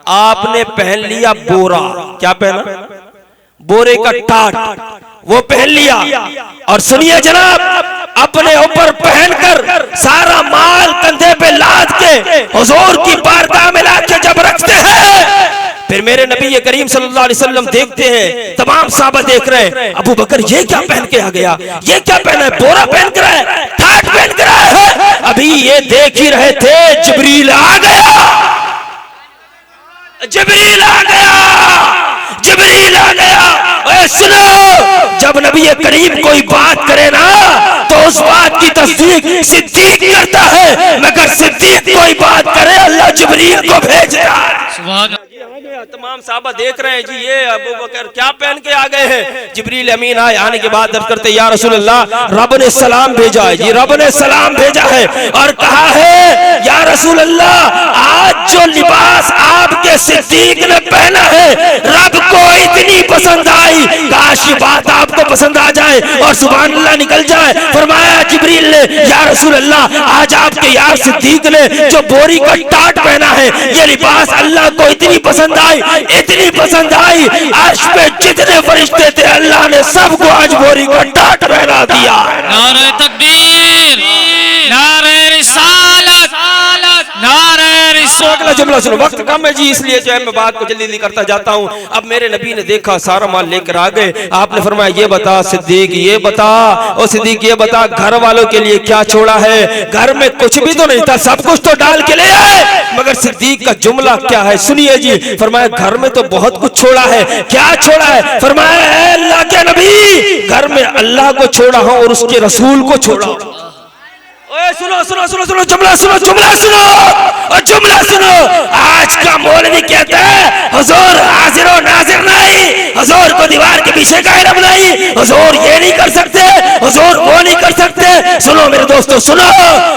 आपने पहन लिया बोरा। क्या पहना? बोरे का टाट वो पहन लिया। और सुनिए जनाब, अपने ऊपर पहनकर सारा माल कंधे पे लाद के हुजूर की बारगाह में लाके जब रखते हैं, फिर मेरे नबी करीम सल्लल्लाहु अलैहि वसल्लम देखते हैं, तमाम साहबा देख रहे हैं, अबू बकर ये क्या पहन के आ गया, ये क्या पहना है, बोरा पहन कर है, ठाट पहन कर है। अभी ये देख ही रहे थे, जिब्रील आ गया, जिब्रील आ गया, जिब्रील आ गया। ओए सुनो, जब नबी करीम कोई बात करे ना तो उस बात की तस्दीक सिद्दीक करता है, मगर सिद्दीक कोई बात करे अल्लाह जिब्रील को भेजता है। सुभान तमाम साहबा देख रहे हैं जी, ये अबू बकर क्या पहन के आ गए हैं। जिब्रील अमीन आए, आने के बाद अर्ज़ करते या रसूल अल्लाह, रब ने सलाम भेजा है जी, रब ने सलाम भेजा है और कहा है या रसूल अल्लाह, आज जो लिबास आपके सिद्दीक ने पहना है रब को इतनी पसंद आई, काश ये बात आपको पसंद आ जाए और सुभान अल्लाह निकल जाए। फरमाया जिब्रील ने या रसूल अल्लाह, आज आपके यार सिद्दीक ने जो बोरी का टाट पहना है ये लिबास अल्लाह को इतनी पसंद आई, इतनी पसंद आई, अर्श पे जितने फरिश्ते थे अल्लाह ने सबको आज बोरी का टाट पहना दिया। नारे तकबीर, नारे रिसालत, नारे तो अगला जुमला सुनो, वक्त कम है जी इसलिए जो है मैं बात को जल्दी जल्दी करता जाता हूँ। अब मेरे नबी ने देखा सारा माल लेकर आ गए, आपने फरमाया ये बता सिद्दीक, ये बता ओ सिद्दीक, ये बता घर वालों के लिए क्या छोड़ा है। घर में कुछ भी तो नहीं था, सब कुछ तो डाल के ले आए, मगर सिद्दीक का जुमला क्या है सुनिए जी। फरमाया घर में तो बहुत कुछ छोड़ा है, क्या छोड़ा है। फरमाया अल्लाह के नबी, घर में अल्लाह को छोड़ा हूं और उसके रसूल को छोड़ा हूं। ओए सुनो सुनो सुनो सुनो, जुमला सुनो, जुमला सुनो और जुमला सुनो। आज का मौलवी कहता है हुजूर हाजिर और नाजिर नहीं, हुजूर को दीवार के पीछे का इल्म नहीं, हुजूर ये नहीं कर सकते, हुजूर वो नहीं कर सकते। सुनो मेरे दोस्तों सुनो,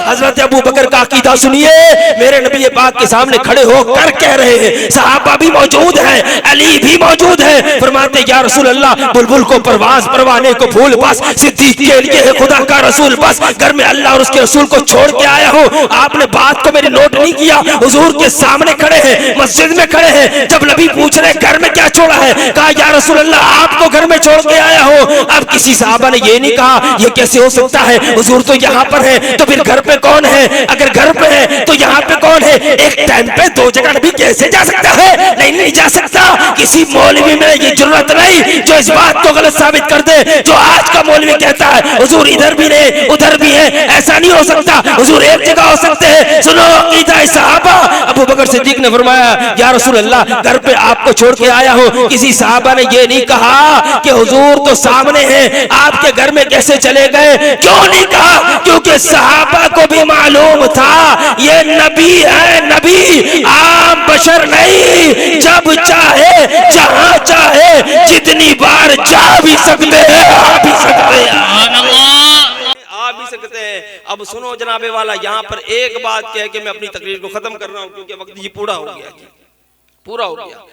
हजरत अबू बकर का अकीदा सुनिए। मेरे नबी पाक के सामने खड़े होकर कह रहे हैं, सहाबा भी मौजूद हैं, अली भी मौजूद है। फरमाते या रसूल अल्लाह, बुलबुल को परवाज, परवाने को फूल बस, सिद्दीक के लिए है खुदा का रसूल बस। घर में अल्लाह और उसके रसूल को छोड़ के आया हूँ। आपने बात को मेरी नोट नहीं किया, हुजूर के सामने खड़े हैं, मस्जिद में खड़े हैं। जब नबी पूछ रहे घर में क्या छोड़ा है, कहा या रसूल अल्लाह आपको घर में छोड़ के आया हूँ। अब किसी साहबा ने ये नहीं कहा ये कैसे हो सकता है, हुजूर तो यहाँ पर है, तो फिर घर पे कौन है, अगर घर पे है तो यहाँ पे कौन है। एक टाइम पे दो जगह नबी कैसे जा सकता है, नहीं नहीं जा सकता। किसी मौलवी में ये जरूरत नहीं जो इस बात को गलत साबित कर दे, जो आज का मौलवी कहता है हुजूर इधर भी नहीं उधर भी है, ऐसा नहीं हो सकता, हुजूर एक जगह हो सकते हैं। सुनो अकीदा सहाबा। अबू बकर सिद्दीक ने फरमाया या रसूल अल्लाह, घर पे आपको छोड़ के आया हूँ। किसी साहबा ने ये नहीं कहा कि हुजूर तो सामने हैं, आपके घर में कैसे चले गए, क्यों नहीं कहा, क्योंकि सहाबा को भी मालूम था ये नबी है, नबी आम बशर नहीं, जब चाहे जहां चाहे जितनी बार जा भी सकते हैं, आ भी सकते हैं, आ भी सकते हैं। अब सुनो जनाबे वाला, यहाँ पर एक बात कह के मैं अपनी तकरीर को खत्म कर रहा हूँ क्योंकि वक्त जी पूरा हो गया, पूरा हो गया,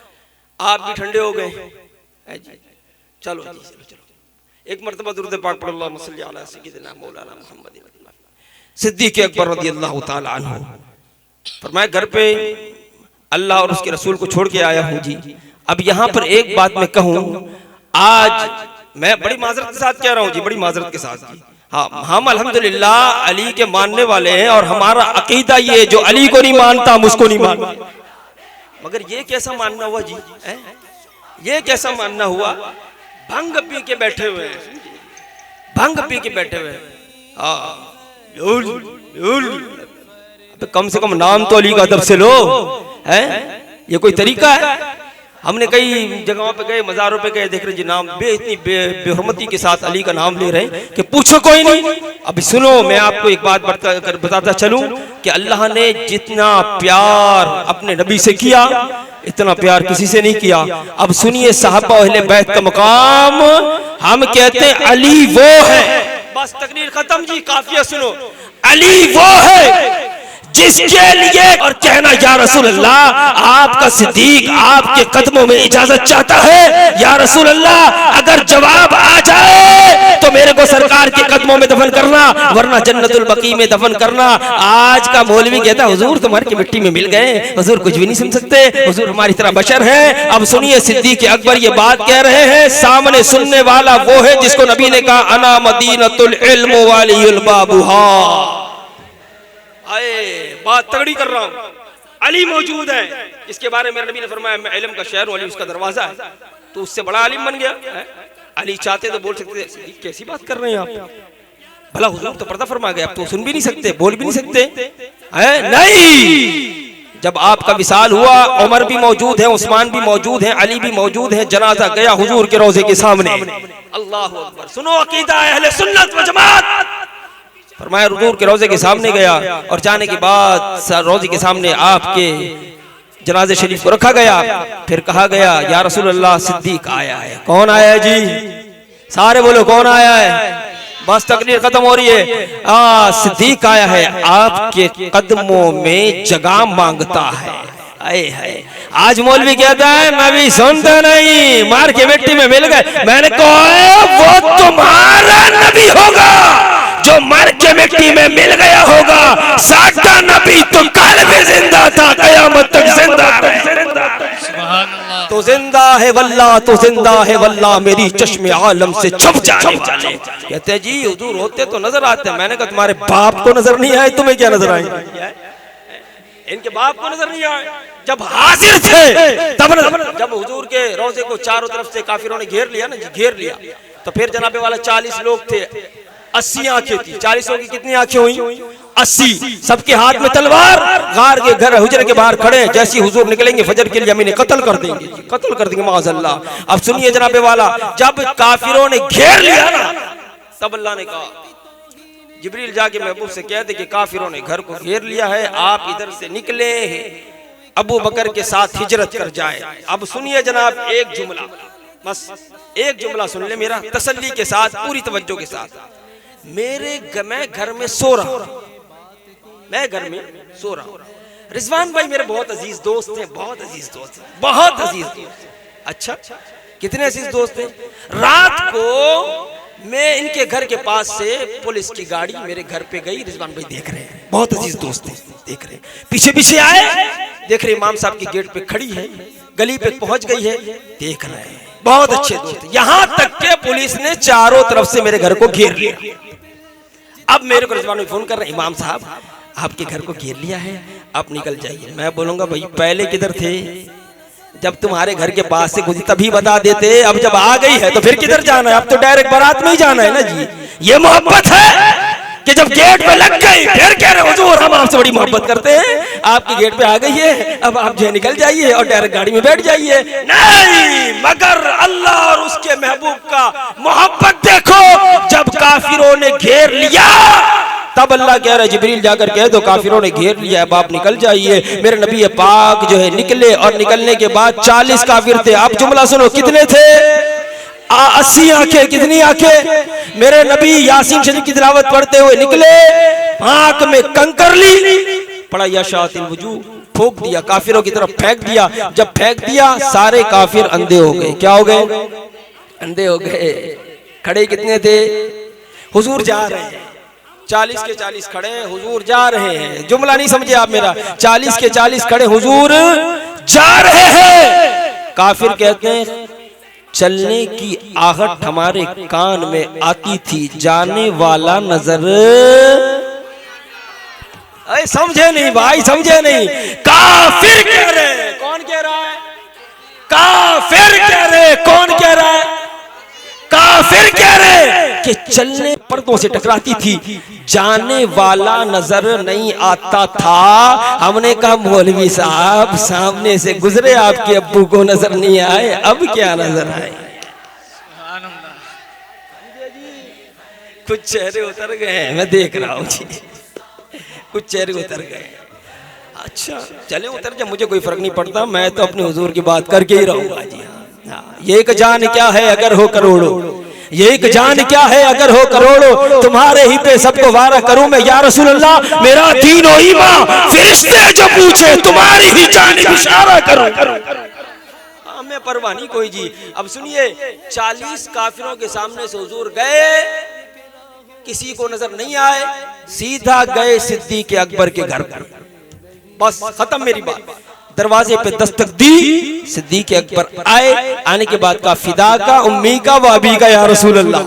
आप भी ठंडे हो गए। चलो जी चलो, एक मरतबा दुरूद पाक पढ़, अल्लाहुम्मा सल्ली अला सय्यिदिना मौलाना मुहम्मद। सिद्दीक अकबर रज़ियल्लाहु ताला अन्हु फरमाया घर पे अल्लाह और उसके रसूल को छोड़ के आया हूँ जी। अब यहाँ पर एक बात मैं कहूँ, आज मैं बड़ी माजरत के साथ कह रहा हूँ जी, बड़ी माजरत के साथ जी। हाँ, हम अल्हम्दुलिल्लाह अली के मानने वाले हैं और हमारा अकीदा ये जो अली को नहीं मानता हम उसको नहीं मानते। मगर ये कैसा मानना हुआ जी, ये कैसा मानना हुआ, भंग पी के बैठे हुए हैं, भंग पी के बैठे हुए हैं। तो कम से कम नाम तो अली का अदब से लो, है ये कोई तरीका है। हमने कई जगहों पे गए, मज़ारों पे गए, देख रहे जी नाम इतनी बेहरमती के साथ अली का नाम ले रहे हैं कि पूछो कोई नहीं। अभी सुनो मैं आपको एक बात बताता चलूं कि अल्लाह ने जितना प्यार अपने नबी से किया इतना प्यार किसी से नहीं किया। अब सुनिए साहबा अहले बैत का मकाम, हम कहते हैं अली वो है, बस तकरीर खत्म जी, काफिया सुनो, अली वो है जिसके लिए और कहना या रसूल अल्लाह आपका सिद्दीक आपके कदमों में इजाजत चाहता है, या रसूल अल्लाह अगर जवाब आ जाए तो मेरे को सरकार के कदमों में दफन करना, वरना जन्नतुल बकी में दफन करना। आज का मौलवी कहता है हुजूर तुम्हारे की मिट्टी में मिल गए, हुजूर कुछ भी नहीं सुन सकते, हुजूर हमारी तरह बशर है। अब सुनिए सिद्दीक अकबर ये बात कह रहे हैं, सामने सुनने वाला वो है जिसको नबी ने कहा अना मदीनतुल इल्म वालियुल बाबुहा। आए बात तगड़ी कर रहा हूँ, अली मौजूद है जिसके बारे में नबी ने फरमाया मैं इल्म का शहर हूँ, अली उसका दरवाजा है, तो उससे बड़ा आलिम बन गया। अली चाहते तो बोल सकते, कैसी बात कर रहे हैं आप, भला हुजूर तो पर्दा फरमा गए, आप तो सुन भी नहीं सकते, बोल भी नहीं सकते, है नहीं। जब आपका विसाल हुआ, उमर भी मौजूद है, उस्मान भी मौजूद है, अली भी मौजूद है, जनाजा गया हुजूर के रोजे के सामने। अल्लाह अकबर, सुनो अकीदा अहले सुन्नत व जमात। फरमाया हुजूर के रोजे के सामने गया और जाने के बाद रोजे के सामने आपके जनाजे शरीफ को रखा गया। फिर कहा गया या रसूल अल्लाह सिद्दीक आया है। कौन आया है जी? सारे बोलो कौन आया है? बस तकरीर खत्म हो रही है। सिद्दीक आया है, आपके कदमों में जगह मांगता है। आए है, आज मौलवी कहता है मैं भी सुनता नहीं, मार के मिट्टी में मिल गए। मैंने कहा वो तुम्हारा नबी होगा जो मर के मिट्टी में मिल गया होगा। सादा नबी तो कल भी जिंदा था, कयामत तक जिंदा तो जिंदा है वल्लाह, तो जिंदा है वल्लाह, मेरी चश्मे आलम से छुप जाने वाले। कहते हैं जी हुजूर होते तो नजर आते। मैंने कहा तुम्हारे बाप को नजर नहीं आए, तुम्हें क्या नजर आएंगे? इनके बाप को नजर नहीं आए। जब हाजिर थे तब जब हुजूर के रोजे को चारों तरफ से काफिरों ने घेर लिया ना जी, घेर लिया, तो फिर जनाबे वाला 40 लोग थे, 80 आंखें थी। 40 की कितनी आंखें हुई? 80। सबके हाथ में तलवार, गार के घर हुजरे के बाहर खड़े। जैसे हुजूर निकलेंगे फजर के लिए हमें कत्ल कर देंगे, कत्ल कर देंगे माज़अल्लाह। अब सुनिए जनाबे वाला, जब काफिरों ने घेर लिया ना, तब अल्लाह ने कहा जिब्रील जाके महबूब से कह दे कि काफिरों ने घर को घेर लिया है, आप इधर से निकले अबू बकर के साथ हिजरत कर जाए। अब सुनिए जनाब एक जुमला, बस एक जुमला सुन ले मेरा, तसल्ली के साथ, पूरी तवज्जो के साथ। मैं घर में सो रहा हूं, मैं घर में सो रहा हूं। रिजवान भाई मेरे बहुत अजीज दोस्त हैं, बहुत अजीज दोस्त हैं, बहुत अजीज दोस्त। अच्छा, कितने अजीज दोस्त हैं? रात को मैं इनके घर के पास से पुलिस की गाड़ी मेरे घर पे गई। रिजवान भाई देख रहे हैं, बहुत अजीज दोस्त हैं, देख रहे हैं। पीछे पीछे आए, देख रहे इमाम साहब की गेट पे खड़ी है, गली पे पहुंच गई है, देख रहे हैं। बहुत अच्छे दोस्त। यहां तक के पुलिस ने चारों तरफ से मेरे घर को घेर लिया। अब मेरे को रिजवान भाई फोन कर रहे हैं, इमाम साहब आपके घर को घेर लिया है, आप निकल जाइए। मैं बोलूंगा भाई पहले किधर थे? जब तुम्हारे घर के पास से गुजरी तभी बता देते। अब जब आ गई है तो फिर किधर जाना है? अब तो डायरेक्ट बारात में ही जाना है ना जी। ये मोहब्बत है कि जब गेट पे लग गई फिर कह रहे हुजूर हम आपसे बड़ी मोहब्बत करते हैं, आपकी गेट पे आ गई है, अब आप जो निकल जाइए और डायरेक्ट गाड़ी में बैठ जाइए। नहीं, मगर अल्लाह और उसके महबूब का मोहब्बत देखो। जब काफिरों ने घेर लिया तब अल्लाह कह रहा है जिब्रील जाकर कह दो काफिरों ने घेर लिया है, आप निकल जाइए। मेरे नबी पाक जो है निकले और निकलने के बाद 40 काफिर थे। आप जुमला सुनो, कितने थे? 80 आंखें। कितनी आंखें? मेरे नबी यासीन शरीफ की तिलावत पढ़ते हुए निकले, आंख में कंकर ली, पड़ा यशातिल वजू, फूंक दिया, काफिरों की तरफ फेंक दिया। जब फेंक दिया सारे काफिर अंधे हो गए। क्या हो गए? अंधे हो गए। खड़े कितने थे? हुजूर जा रहे हैं, 40 के 40 खड़े हैं, हुजूर जा रहे हैं। जुमला नहीं समझे आप मेरा? 40 के 40 खड़े, हुजूर जा रहे हैं। काफिर कहते हैं चलने की आहट हमारे कान में आती थी, जाने वाला नजर। अरे समझे नहीं भाई, समझे नहीं। काफिर कह रहे, कौन कह रहा है? काफिर कह रहे, कौन कह रहा है? काफिर कह रहे कि चलने पर्दों से टकराती थी, जाने वाला नजर नहीं आता था। हमने कहा मौलवी साहब सामने से गुजरे, आपके अब्बू को नजर नहीं आए, अब क्या नजर आए? कुछ चेहरे उतर गए, मैं देख रहा हूँ जी, कुछ चेहरे उतर गए। अच्छा चले उतर जाए, मुझे कोई फर्क नहीं पड़ता, मैं तो अपने हुजूर की बात करके ही रहूंगा जी। ये एक जान क्या है अगर हो करोड़ों, ये एक जान क्या है अगर हो करोड़ों, तुम्हारे ही पे सबको वारा करूं मैं या रसूल अल्लाह, मेरा दीन और ईमान फरिश्ते जो पूछे तुम्हारी ही जानिब इशारा करूं। हमें परवाह नहीं कोई जी। अब सुनिए, 40 काफिरों के सामने से हुजूर गए, किसी को नजर नहीं आए, सीधा गए सिद्दीक अकबर के घर पर। बस खत्म मेरी बात। दरवाजे पे दस्तक दी, सिद्दीक अकबर आए। आने के बाद का फिदा का, उम्मी का, व अबी का या रसूल अल्लाह।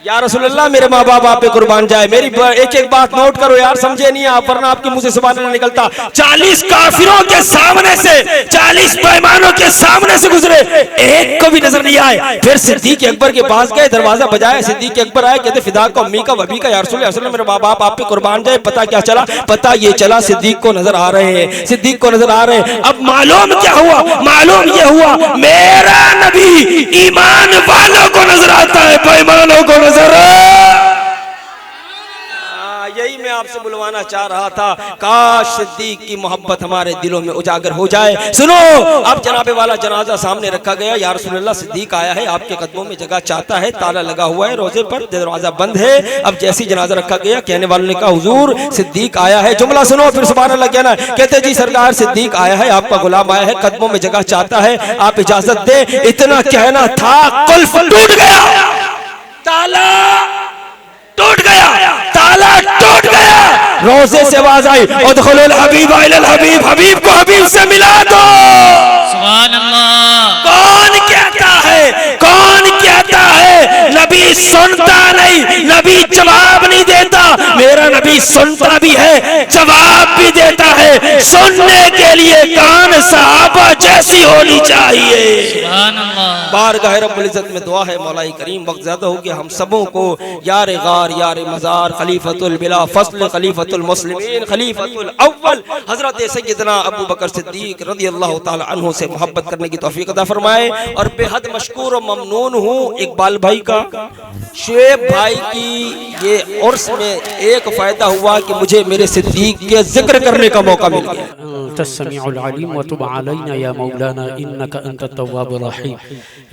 या रसूलल्लाह मेरे माँ बाप आप पे कुर्बान जाए। मेरी एक एक बात नोट करो यार, समझे नहीं आप, वरना आपके मुंह से जुबान नहीं निकलता। 40 काफिरों के सामने से, 40 बेईमानों के सामने से गुजरे, एक को भी नजर नहीं आए। फिर सिद्दीक अकबर के पास गए, दरवाजा बजाया, सिद्दीक अकबर आए, कहते फिदा का अम्मी का वबी का या रसूलल्लाह मेरे माँ बाप आप पे कुर्बान जाए। पता क्या चला? पता ये चला सिद्दीक को नजर आ रहे हैं, सिद्दीक को नजर आ रहे हैं। अब मालूम क्या हुआ? मालूम ये हुआ मेरा नबी ईमान वालों को नजर आता है, बेईमानों को नजर। यही मैं आपसे बुलवाना चाह रहा था, काश सिद्दीक की मोहब्बत हमारे दिलों में उजागर हो जाए। सुनो, अब जनाबे वाला जनाजा सामने रखा गया। या रसूलल्लाह सिद्दीक आया है, आपके कदमों में जगह चाहता है, ताला लगा हुआ है रोजे पर, दरवाजा बंद है। अब जैसी जनाजा रखा गया, कहने वालों ने कहा हुजूर सिद्दीक आया है। जुमला सुनो फिर सुभान अल्लाह कहना। कहते जी सरकार सिद्दीक आया है, आपका गुलाम आया है, कदमों में जगह चाहता है, आप इजाजत दे। इतना कहना था, कुल्फ टूट गया, ताला टूट गया, ताला टूट गया। रोजे से आवाज आई, उदखुलुल हबीब इलल हबीब, हबीब को हबीब से मिला दो। सुभान अल्लाह। कौन कहता है, कौन कहता है नबी सुनता नहीं, नबी जवाब नहीं देता? मेरा नबी सुनता भी है, जवाब भी देता है। सुनने के लिए कान सहाबा जैसी होनी चाहिए। सुभान अल्लाह। बारगाह रब्बुल इज्जत में दुआ है मौलाई करीम वक्त ज्यादा हो गया, हम सबों को यार गार यार मजार खलीफतुल बिला फस्ल खलीफतुल मुस्लिमीन खलीफतुल अव्वल हजरत सैयदना अबू बकर सिद्दीक रज़ी अल्लाह ताला अन्हु से मोहब्बत करने की तौफीक अता फरमाए। और बेहद मशकूर और ममनून हूँ इकबाल भाई का, शुएब भाई की ये उर्स में एक फायदा हुआ कि मुझे मेरे सिद्दीक के जिक्र करने का मौका मिल गया। तस्समीउल अलीम व तुब अलैना या मौलाना इन्नका अंतत तव्वाबुर रहीम।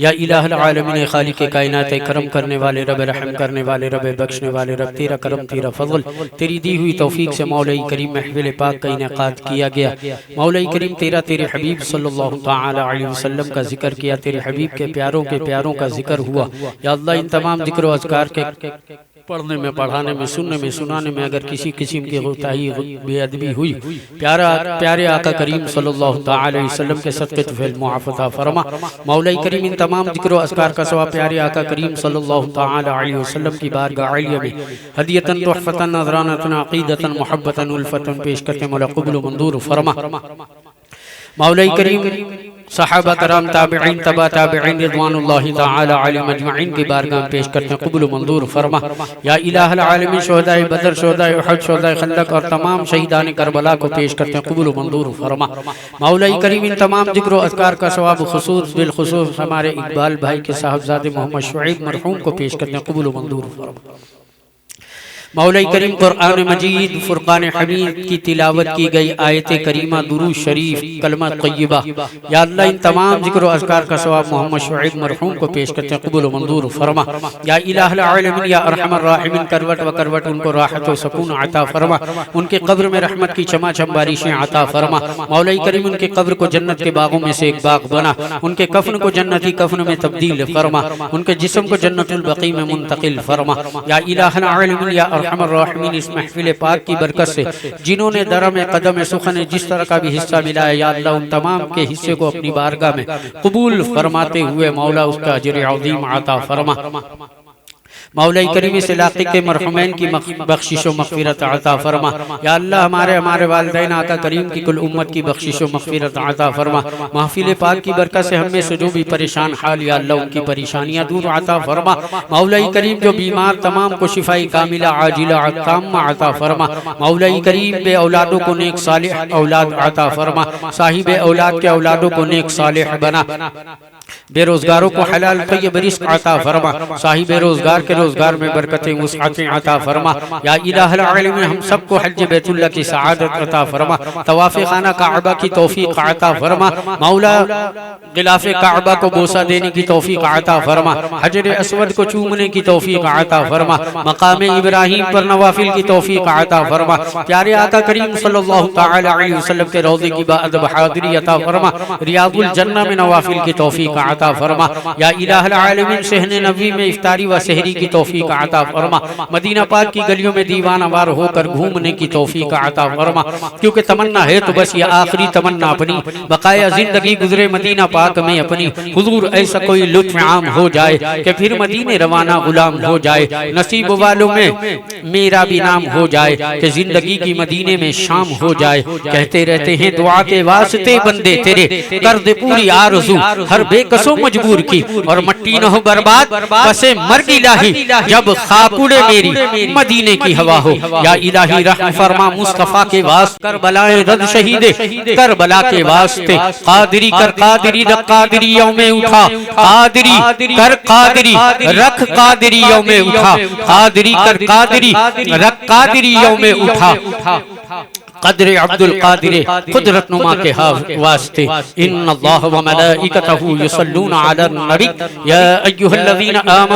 या इलाहुल आलमीन, खालिक कायनात, करम करने वाले रब, रहम करने वाले रब, बख्शने वाले रब, तेरा करम तेरा फजल, तेरी दी हुई तौफीक से मौलाई करीम महफिल पाक का इनेकाद किया गया। मौलाई करीम तेरा तेरे हबीब सल्लल्लाहु तआला अलैहि वसल्लम का जिक्र किया, तेरे हबीब के प्यारों का जिक्र हुआ। या अल्लाह इन तमाम जिक्र अज़कार के पढ़ने में, पढ़ाने में, सुनने में, सुनाने में अगर किसी किस्म की गुताही बेअदबी हुई, प्यारे आका करीम सल्लल्लाहु तआला अलैहि वसल्लम के सदक़े तुफ़ैल मुआफ़ अता फरमा। मौलाई करीम इन तमाम जिक्र अज़कार का सवाब प्यारे आका करीम सल्लल्लाहु तआला अलैहि वसल्लम की बारगाह आलिया में हदियतन तुहफ़तन नज़रानतन अक़ीदतन मुहब्बतन उल्फ़तन पेश करके मौला क़बूल मंजूर फरमा। मौलाई करीम सहाबा कराम ताबिईन तबा ताबिईन रिज़वानुल्लाहि तआला अलैहिम अजमईन की बारगाह में पेश करते हैं, कबूल मंजूर फरमा। या इलाहुल आलमीन, शुहदाए बदर, शुहदाए उहद, शुहदाए खंदक और तमाम शहीदान करबला को पेश करते हैं, कबूल मंजूर फरमा। मौलाई करीम इन तमाम जिक्र अज़कार का सवाब खुसूस बिलखुसूस हमारे इकबाल भाई के साहबजादे मोहम्मद शुएब मरहूम को पेश करते हैं, कबूल मंजूर फरमा। मौलाई करीम कुरआन मजीद फुरकान हमीद की तिलावत की गई आयत करीमा, दुरूद शरीफ, कलमा तय्यबा, या अल्लाह इन तमाम जिक्र अज़कार का सवाब मोहम्मद शुएब मरहूम को पेश करते हैं, कबूल मंजूर फरमा। या इलाहुल आलमीन, या अरहमर राहिमीन, करवट व करवट उनको राहत व सुकून अता फरमा, उनके कब्र में रहमत की चमाचम बारिशें अता फरमा। मौलाई करीम उनके कब्र को जन्नत के बागों में से एक बाग बना, उनके कफन को जन्नती कफन में तब्दील फरमा, उनके जिस्म को जन्नतुल बकी में मुंतकिल फरमा। या इलाहुल आलमीन, या अरहमर राहिमीन, इस महफिल पाक की बरकत से जिन्होंने दरम कदम सुखन जिस तरह का भी हिस्सा मिला है, या अल्लाह उन तमाम के हिस्से को अपनी बारगाह में कबूल फरमाते हुए मौला उसका अजर अज़ीम अता फरमा। मौलाई करीम इस इलाके के मरहुमैन की बख्शिश व मग़फ़िरत अता फरमा। या अल्लाह हमारे वालिदैन आका करीम की कुल उम्मत की बख्शिश व मग़फ़िरत अता फरमा। महफिल पाक की बरकत से हमें से जो भी परेशान हाल, या अल्लाह उनकी परेशानियाँ दूर अता फरमा। मौलाई करीम जो बीमार तमाम को शिफाई कामिला आजिला ताम्मा अता फरमा। मौलाई करीम बे औलादों को नेक सालिह औलाद अता फरमा, साहिब औलाद के औलादों को नेक सालिह बना, बेरोजगारों को हलाल तय्यब रिज़्क़ अता फरमा, साहिब रोजगार के रोजगार में बरकतें वुसअतें अता फरमा। या इलाहुल आलमीन, हम सबको हज बैतुल्लाह की सआदत अता फरमा, तवाफ़ खाना काबा की तौफीक अता फरमा। मौला गिलाफ काबा को बोसा देने की तौफीक अता फरमा, हजर अस्वद को चूमने की तौफीक अता फरमा, मकाम इब्राहिम पर नवाफिल की तौफीक अता फरमा। प्यारे आका करीम सल्लल्लाहु तआला अलैहि वसल्लम के रोज़े की बाअद बहादुरी अता फरमा, रियादुल जन्नह में नवाफिल की तौफीक अता अता फरमा। या इलाहुल आलमीन सहने नबी में इफ्तारी व सहरी की तौफीक अता फरमा। मदीना पाक की गलियों में दीवाना वार होकर घूमने की तौफीक अता फरमा, क्योंकि तमन्ना है तो बस ये आखिरी तमन्ना अपनी बकाया जिंदगी गुजरे मदीना पाक में अपनी। हुजूर ऐसा कोई लुत्फ आम हो जाए कि फिर मदीने रवाना गुलाम हो जाए। नसीब वालों में मेरा भी नाम हो जाए कि जिंदगी की मदीने में शाम हो जाए। कहते रहते हैं दुआ के वास्ते बंदे तेरे, कर दे पूरी आरज़ू हर बेकसों मजबूर की, और मट्टी न हो बर्बाद बसे मर इलाही जब खापुड़े मेरी मदीने की हवा हो। या इलाही रहम फरमा मुस्तफा के वास्ते करबलाए रद शहीदे करबला के वास्ते। कादरी कर कादरी रख कादरी यौमे उठा, कादरी कर कादरी रख कादरी यौमे उठा, कादरी कर कादरी रख कादरी यौमे उठा। कदर अब्दुल कादिर कुदरत नुमा के वास्ते। इन्नल्लाह व मलाइकतहु युसल्लूना अलन नबी या अय्युहल्लज़ीना आमनू